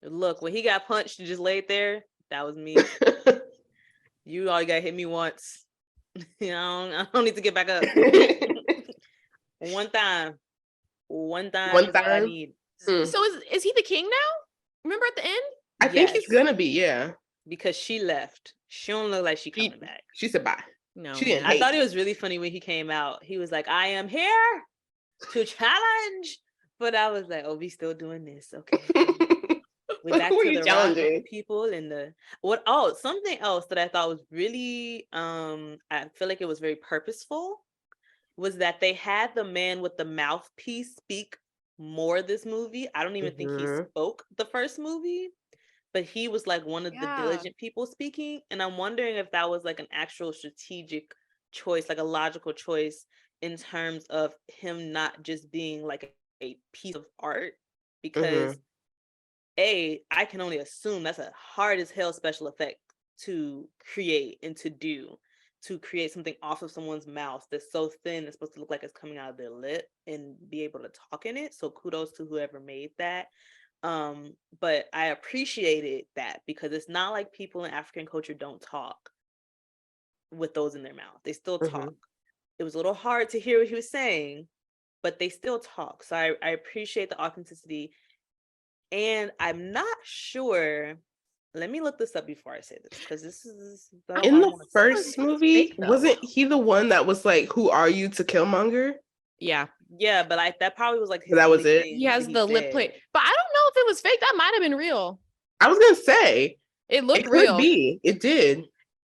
look when he got punched and just laid there. That was me. You all got hit me once. You know, I don't need to get back up. One time. Is all I need. So is he the king now? Remember at the end? I think he's gonna be, yeah. Because she left. She don't look like she coming back. She said bye. No. She didn't. I thought it was really funny when he came out. He was like, I am here to challenge. But I was like, oh, we still doing this. Okay. We're back to the challenging people and something else that I thought was really I feel like it was very purposeful was that they had the man with the mouthpiece speak more this movie. I don't even think he spoke the first movie, but he was like one of the diligent people speaking. And I'm wondering if that was like an actual strategic choice, like a logical choice in terms of him not just being like a piece of art, because I can only assume that's a hard as hell special effect to create and to create something off of someone's mouth that's so thin it's supposed to look like it's coming out of their lip and be able to talk in it. So kudos to whoever made that. But I appreciated that because it's not like people in African culture don't talk with those in their mouth. They still talk. It was a little hard to hear what he was saying, but they still talk. So I appreciate the authenticity. And I'm not sure. Let me look this up before I say this because this is in the first movie. Wasn't he the one that was like, "Who are you?" to Killmonger? Yeah, but that probably was like that was it. He has the lip plate, but I don't know if it was fake. That might have been real. I was gonna say it looked real. Could be. It did,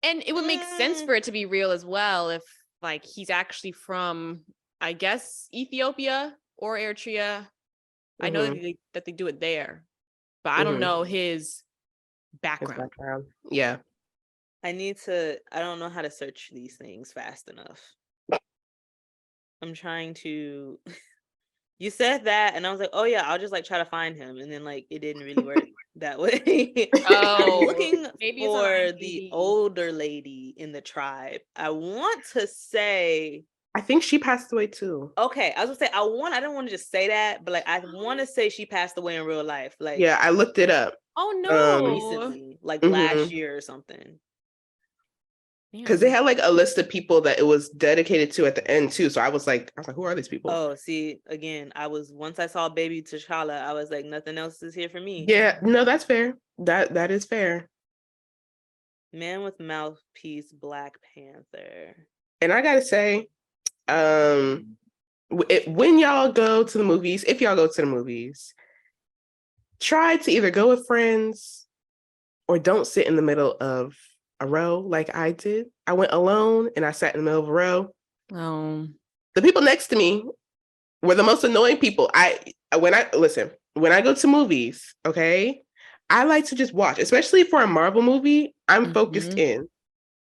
and it would make sense for it to be real as well if like he's actually from, I guess, Ethiopia or Eritrea. I know that they do it there, but I don't know his background. Yeah. I don't know how to search these things fast enough. I'm trying to. You said that, and I was like, "Oh yeah, I'll just like try to find him," and then like it didn't really work that way. I'm looking for the older lady in the tribe. I want to say, I think she passed away too. Okay, I was gonna say I don't want to just say that, but like I want to say she passed away in real life. Like, yeah, I looked it up. Oh no, recently, like last year or something. Because they had like a list of people that it was dedicated to at the end too. So I was like, who are these people? Oh, see, again, once I saw Baby T'Challa, I was like, nothing else is here for me. Yeah, no, that's fair. That is fair. Man with Mouthpiece, Black Panther. And I gotta say, when y'all go to the movies, if y'all go to the movies, try to either go with friends or don't sit in the middle of a row like I did. I went alone and I sat in the middle of a row. Oh. The people next to me were the most annoying people. When I go to movies, okay, I like to just watch, especially for a Marvel movie. I'm focused in.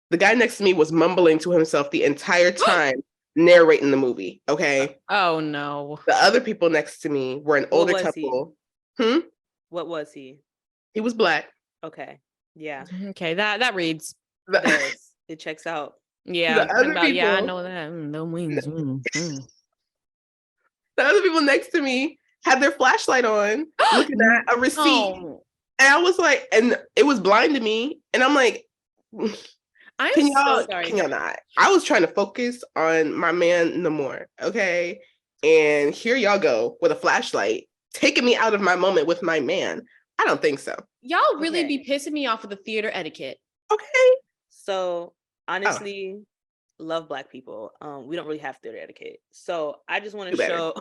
The guy next to me was mumbling to himself the entire time, narrating the movie. Okay. Oh no. The other people next to me were an older couple. What was he? He was Black. Okay. Yeah. Okay, that reads. It checks out. Yeah. Yeah, I know that. No wings. The other people next to me had their flashlight on, looking at a receipt. Oh. And I was like, and it was blind to me. And I'm like, can y'all not? I was trying to focus on my man Namor, okay? And here y'all go with a flashlight, taking me out of my moment with my man. I don't think so. Y'all really be pissing me off with the theater etiquette. Okay. So honestly, love Black people. We don't really have theater etiquette. So I just want to show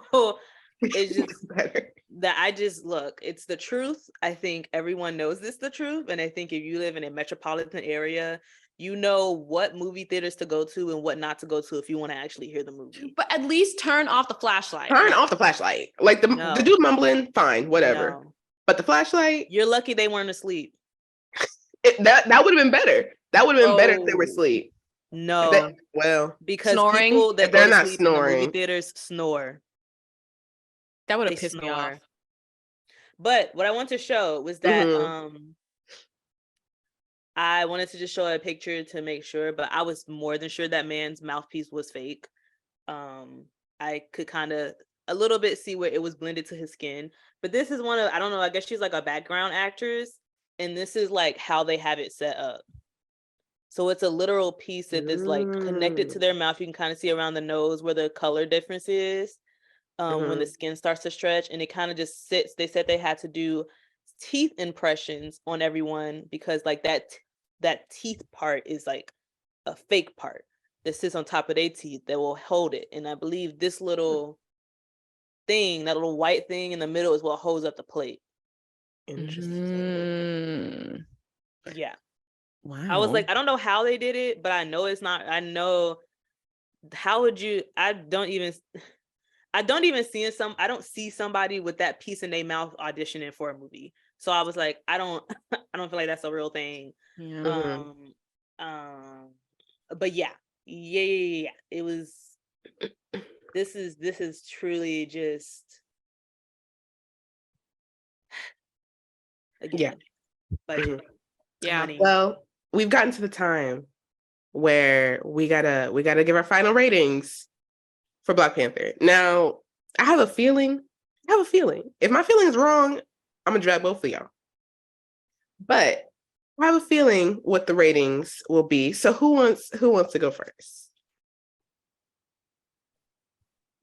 it's just that it's the truth. I think everyone knows this the truth. And I think if you live in a metropolitan area, you know what movie theaters to go to and what not to go to if you want to actually hear the movie. But at least turn off the flashlight. Turn off the flashlight. Like the dude mumbling, fine, whatever. No. But the flashlight, you're lucky they weren't asleep. That would have been better. That would have been better if they were asleep. No, because snoring? people that they're go not to sleep snoring in the movie theaters snore. That would have pissed me off. But what I want to show was that I wanted to just show a picture to make sure, but I was more than sure that man's mouthpiece was fake. I could kind of a little bit see where it was blended to his skin. But this is I don't know, I guess she's like a background actress. And this is like how they have it set up. So it's a literal piece that is like connected to their mouth. You can kind of see around the nose where the color difference is when the skin starts to stretch. And it kind of just sits. They said they had to do teeth impressions on everyone because like that teeth part is like a fake part that sits on top of their teeth that will hold it. And I believe this little thing, that little white thing in the middle is what holds up the plate. Interesting. Yeah. Wow. I was like, I don't know how they did it, but I know it's not. I know. How would you? I don't even see somebody with that piece in their mouth auditioning for a movie. So I was like, I don't feel like that's a real thing. Yeah. But yeah. It was. This is truly just. Again, budget. Yeah. Money. Well, we've gotten to the time where we gotta give our final ratings for Black Panther. Now, I have a feeling. If my feeling is wrong, I'm gonna drag both of y'all. But I have a feeling what the ratings will be. So who wants to go first?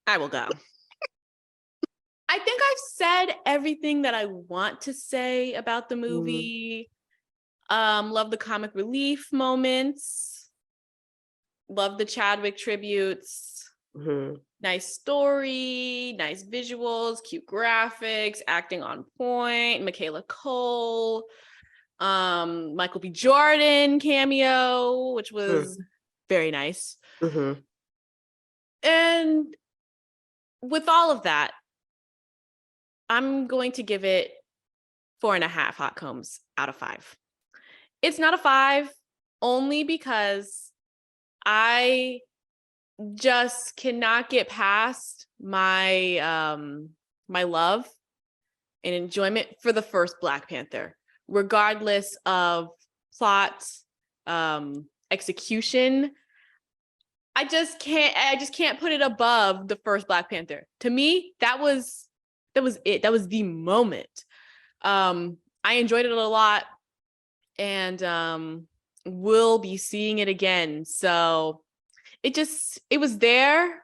I will go. I think I've said everything that I want to say about the movie. Love the comic relief moments. Love the Chadwick tributes. Nice story, nice visuals, cute graphics, acting on point. Michaela Cole, Michael B. Jordan cameo, which was very nice. And with all of that, I'm going to give it 4.5 hot combs out of 5. It's not a 5 only because I just cannot get past my my love and enjoyment for the first Black Panther, regardless of plot, execution. I just can't put it above the first Black Panther. To me, that was it. That was the moment. I enjoyed it a lot, and will be seeing it again. So it was there,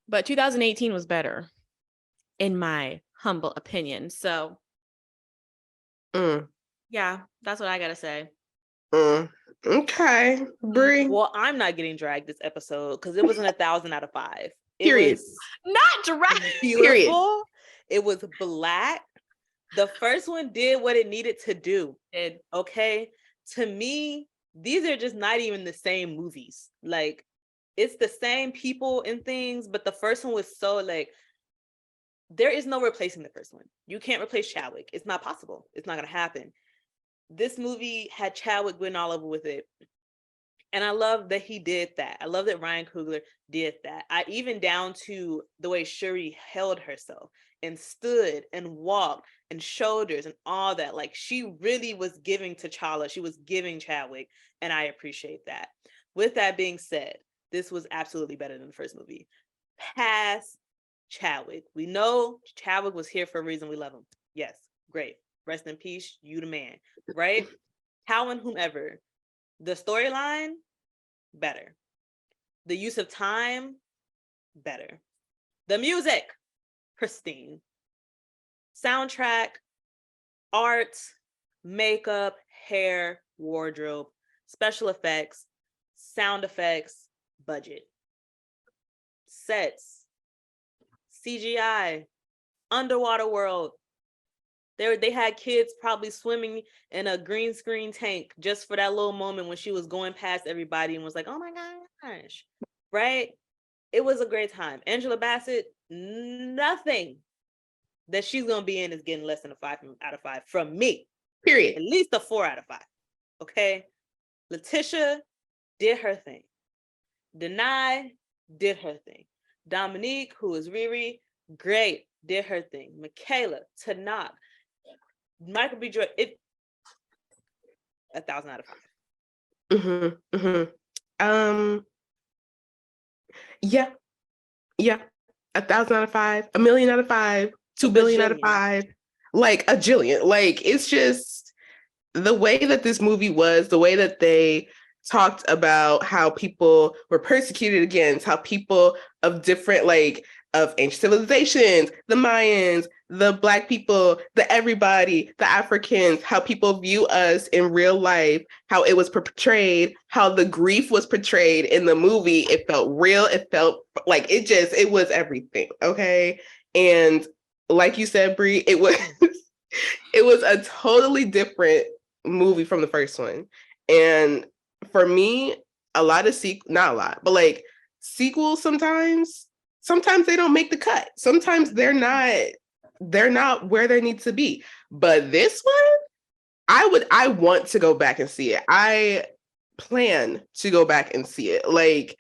but 2018 was better, in my humble opinion. So yeah, that's what I gotta say. Okay, Brie. Well, I'm not getting dragged this episode because it wasn't 1,000 out of 5. Period. It was not dragged. Beautiful. Period. It was Black. The first one did what it needed to do. Okay. To me, these are just not even the same movies. Like, it's the same people and things, but the first one was so like, there is no replacing the first one. You can't replace Chadwick. It's not possible. It's not going to happen. This movie had Chadwick written all over with it. And I love that he did that. I love that Ryan Coogler did that. I even down to the way Shuri held herself and stood and walked and shoulders and all that. Like, she really was giving T'Challa. She was giving Chadwick. And I appreciate that. With that being said, this was absolutely better than the first movie. Past Chadwick. We know Chadwick was here for a reason. We love him. Yes, great. Rest in peace. You the man, right? Talon, whomever. The storyline, better. The use of time, better. The music, pristine. Soundtrack, art, makeup, hair, wardrobe, special effects, sound effects, budget. Sets, CGI, underwater world. They had kids probably swimming in a green screen tank just for that little moment when she was going past everybody and was like, oh my gosh, right? It was a great time. Angela Bassett, nothing that she's going to be in is getting less than a 5 out of 5 from me. Period. At least a 4 out of 5. Okay? Letitia did her thing. Denai did her thing. Dominique, who is Riri, great, did her thing. Michaela, Tanakh, Michael B. Jordan, 1,000 out of 5. Yeah, 1,000 out of 5, 1,000,000 out of 5, 2 billion out of 5, like a jillion. Like, it's just the way that this movie was, the way that they talked about how people were persecuted against, how people of different, like, of ancient civilizations, the Mayans, the Black people, the everybody, the Africans, how people view us in real life, how it was portrayed, how the grief was portrayed in the movie. It felt real. It felt like it was everything. Okay. And like you said, Brie, it was a totally different movie from the first one. And for me, a lot of not a lot, but like sequels sometimes they don't make the cut. Sometimes they're not where they need to be. But this one, I want to go back and see it. I plan to go back and see it. Like,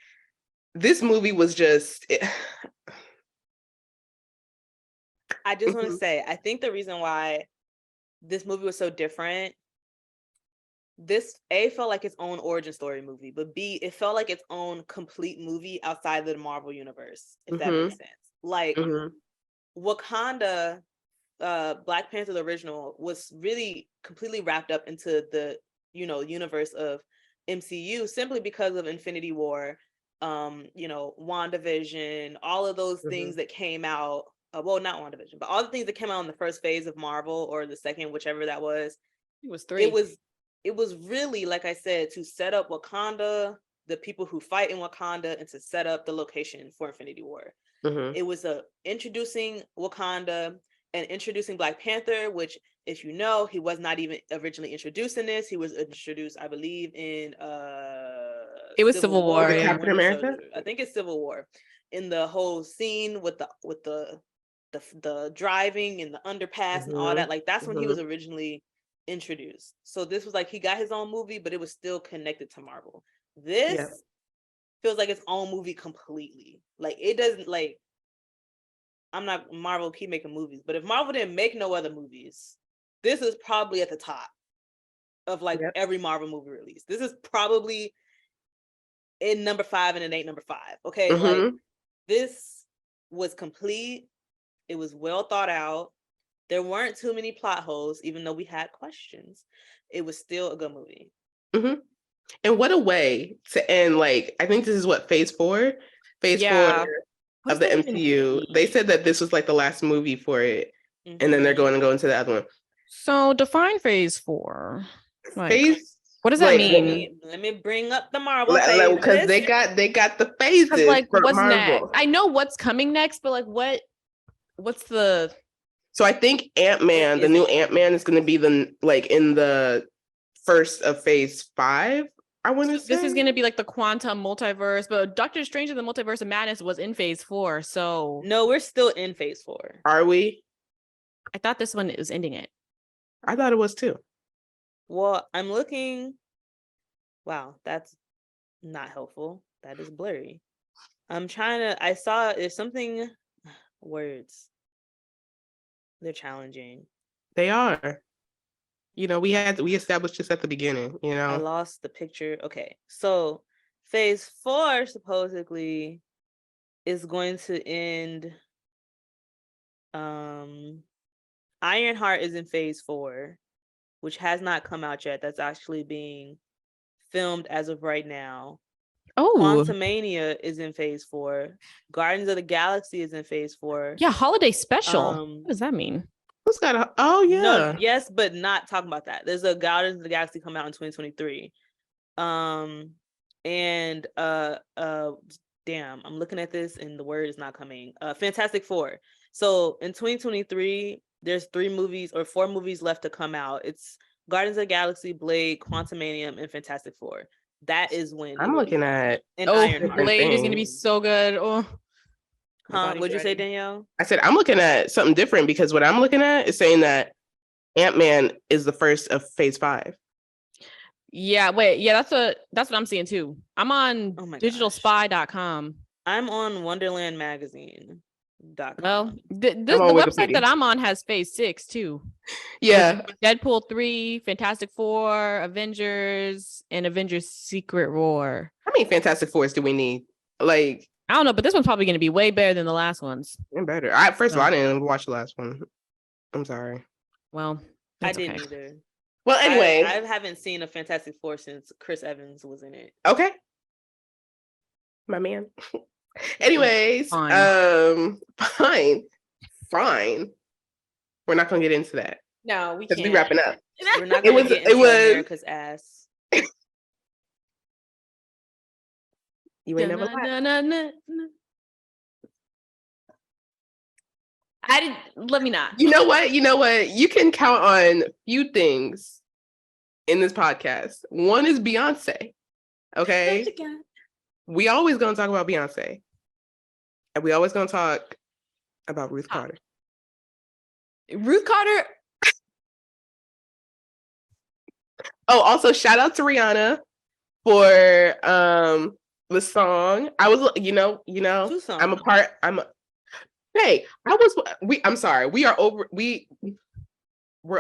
this movie was just I just want to say, I think the reason why this movie was so different, this A, felt like its own origin story movie, but B, it felt like its own complete movie outside of the Marvel universe, if that makes sense. Like, Wakanda, Black Panther, the original, was really completely wrapped up into the, universe of MCU simply because of Infinity War, WandaVision, all of those things that came out. Well, not WandaVision, but all the things that came out in the first phase of Marvel, or the second, whichever that was. It was 3. It was really, like I said, to set up Wakanda, the people who fight in Wakanda, and to set up the location for Infinity War. It was introducing Wakanda and introducing Black Panther, which, if you know, he was not even originally introduced in this. He was introduced, I believe, in it was Civil War. Yeah. Captain America. I think it's Civil War. In the whole scene with the driving and the underpass and all that, like, that's when he was originally introduced. So this was like he got his own movie, but it was still connected to Marvel. This feels like its own movie completely. Like it doesn't like. I'm not Marvel keep making movies, but if Marvel didn't make no other movies, this is probably at the top of like every Marvel movie release. This is probably in number 5 and it ain't number 5. Okay, like this was complete. It was well thought out. There weren't too many plot holes, even though we had questions. It was still a good movie. And what a way to end! Like I think this is what phase 4 of the MCU. They said that this was like the last movie for it, and then they're going to go into the other one. So define phase 4. Like, phase. What does that mean? Let me bring up the Marvel because they got the phases. Like what's Marvel. next? I know what's coming next, but like what's the? So I think Ant-Man, the new Ant-Man, is going to be in the first of phase 5. I want to say this is going to be like the quantum multiverse, but Doctor Strange in the Multiverse of Madness was in phase 4. So no, we're still in phase 4. Are we? I thought this one was ending it. I thought it was too. Well, I'm looking. Wow, that's not helpful. That is blurry. I saw there's something words. They're challenging. They are. We established this at the beginning, I lost the picture. Okay. So phase 4 supposedly is going to end. Ironheart is in phase 4, which has not come out yet. That's actually being filmed as of right now. Oh, Quantumania is in phase 4. Guardians of the Galaxy is in phase 4. Yeah, holiday special. What does that mean? Who's got a? Oh yeah. No, yes, but not talking about that. There's a Guardians of the Galaxy come out in 2023. Damn, I'm looking at this and the word is not coming. Fantastic Four. So in 2023, there's 4 movies left to come out. It's Guardians of the Galaxy, Blade, Quantumania, and Fantastic Four. That is when I'm looking at. Ironheart. Blade is gonna be so good. Oh. What'd you say, Danielle? I said I'm looking at something different because what I'm looking at is saying that Ant-Man is the first of phase 5. Yeah, wait, yeah, that's what I'm seeing too. I'm on digitalspy.com. I'm on Wonderland Magazine. Well, the website that I'm on has phase 6 too. Yeah. Deadpool 3, Fantastic Four, Avengers, and Avengers Secret War. How many Fantastic Fours do we need? Like, I don't know, but this one's probably going to be way better than the last ones. Better. First of all, I didn't watch the last one. I'm sorry. Well, I didn't either. Well, anyway, I haven't seen a Fantastic Four since Chris Evans was in it. Okay, my man. Anyways, fine. We're not gonna get into that. No, we can't. We wrapping up. We're not gonna get into America's ass. You ain't never lied. Let me not. You know what? You can count on few things in this podcast. One is Beyonce. Okay. We always gonna talk about Beyonce. And we always gonna talk about Ruth Carter. Ruth Carter. Oh, also shout out to Rihanna for the song. I was, I'm sorry. We're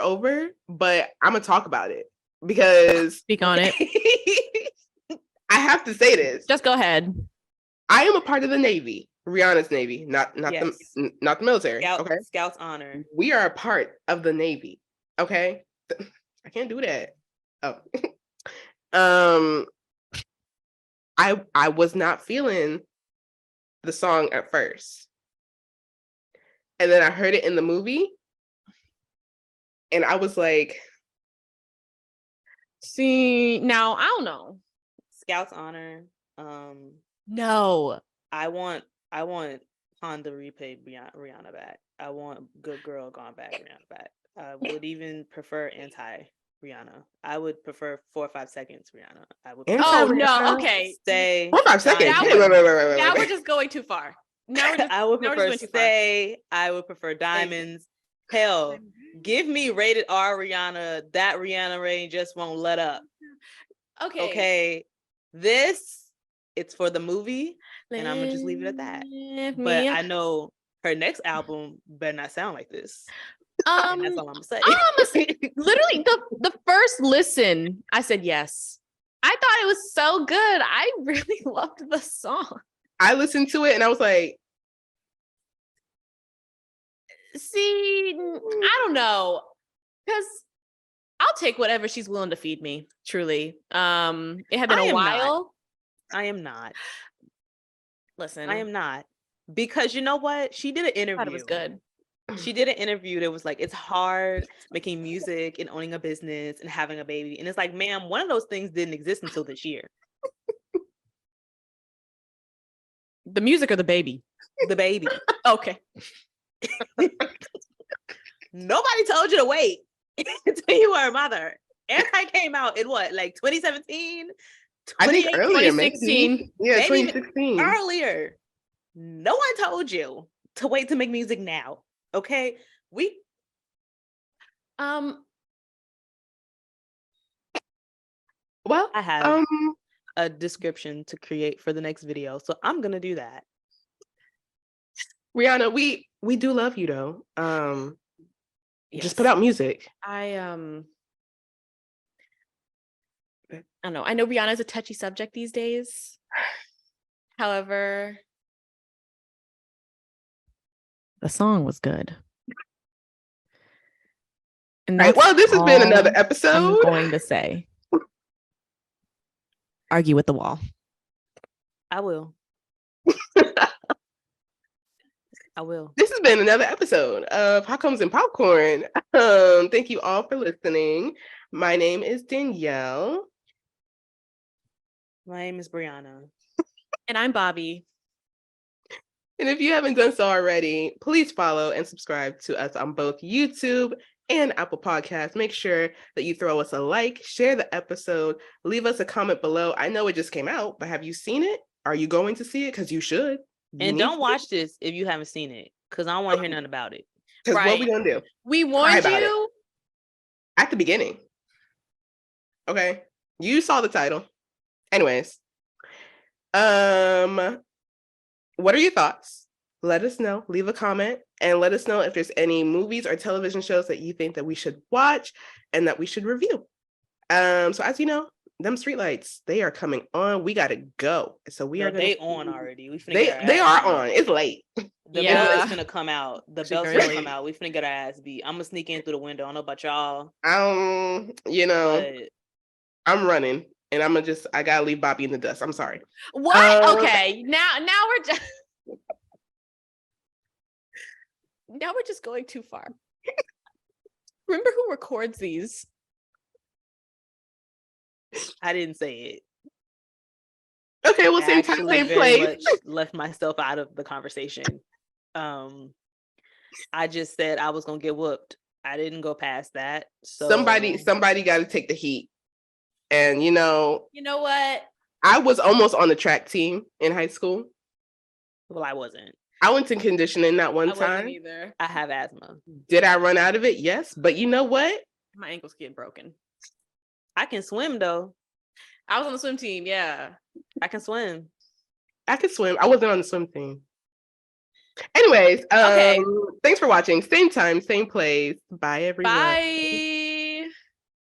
over, but I'm gonna talk about it because speak on it. I have to say this. Just go ahead. I am a part of the Navy, Rihanna's Navy, not the military. Okay, Scouts honor. We are a part of the Navy. Okay, I can't do that. Oh, I was not feeling the song at first. And then I heard it in the movie. And I was like, see, now I don't know. Scouts honor. No. I want Honda repay Rihanna back. I want Good Girl gone back Rihanna back. I would even prefer anti Rihanna. I would prefer 4 or 5 seconds Rihanna. I would. No, okay. Stay 4 or 5 seconds. Wait. Now we're just going too far. I would prefer Stay. I would prefer Diamonds. Hell, give me rated R Rihanna. That Rihanna Rain just won't let up. Okay. This, it's for the movie, and I'm gonna just leave it at that. But I know her next album better not sound like this. And that's all I'm gonna say. Literally, the first listen, I said yes. I thought it was so good. I really loved the song. I listened to it and I was like, see, I don't know. Because I'll take whatever she's willing to feed me, truly. It had been a while. I am not. Listen. I am not. Because you know what? She did an interview. I thought it was good. She did an interview that was like, it's hard making music and owning a business and having a baby. And it's like, ma'am, one of those things didn't exist until this year. The music or the baby? The baby. Okay. Nobody told you to wait until you were a mother. Airtight came out in what, like 2017? I think earlier, 2016. Maybe. Yeah, 2016. Earlier. No one told you to wait to make music now. Okay? Well, I have a description to create for the next video, so I'm gonna do that. Rihanna, we do love you though. Yes. Just put out music. I don't know. I know Rihanna is a touchy subject these days. However, the song was good. And right, well, this has been another episode. I'm going to say, argue with the wall. I will. I will. This has been another episode of Hot Comes and Popcorn. Thank you all for listening. My name is Danielle. My name is Brianna. And I'm Bobby. And if you haven't done so already, please follow and subscribe to us on both YouTube and Apple Podcasts. Make sure that you throw us a like, share the episode, leave us a comment below. I know it just came out, but have you seen it? Are you going to see it? Because you should. And don't watch this if you haven't seen it, because I don't want to hear nothing about it. Because what we gonna do? We warned you at the beginning. Okay, you saw the title. Anyways, what are your thoughts? Let us know. Leave a comment and let us know if there's any movies or television shows that you think that we should watch and that we should review. So as you know, them streetlights, they are coming on. We gotta go. So they on already. They are on. It's late. The bill is gonna come out. The bell's gonna come out. We finna get our ass beat. I'm gonna sneak in through the window. I don't know about y'all. I'm running. And I gotta leave Bobby in the dust. I'm sorry. What? Okay. Now we're just now we're just going too far. Remember who records these? I didn't say it. Okay, well, same time, same place. Left myself out of the conversation. I just said I was gonna get whooped. I didn't go past that. So somebody got to take the heat. And you know what? I was almost on the track team in high school. Well, I wasn't. I went to conditioning that one time. Wasn't either. I have asthma. Did I run out of it? Yes. But you know what? My ankles get broken. I can swim though. I was on the swim team. Yeah. I can swim. I could swim. I wasn't on the swim team. Anyways, okay. Thanks for watching. Same time, same place. Bye, everyone. Bye.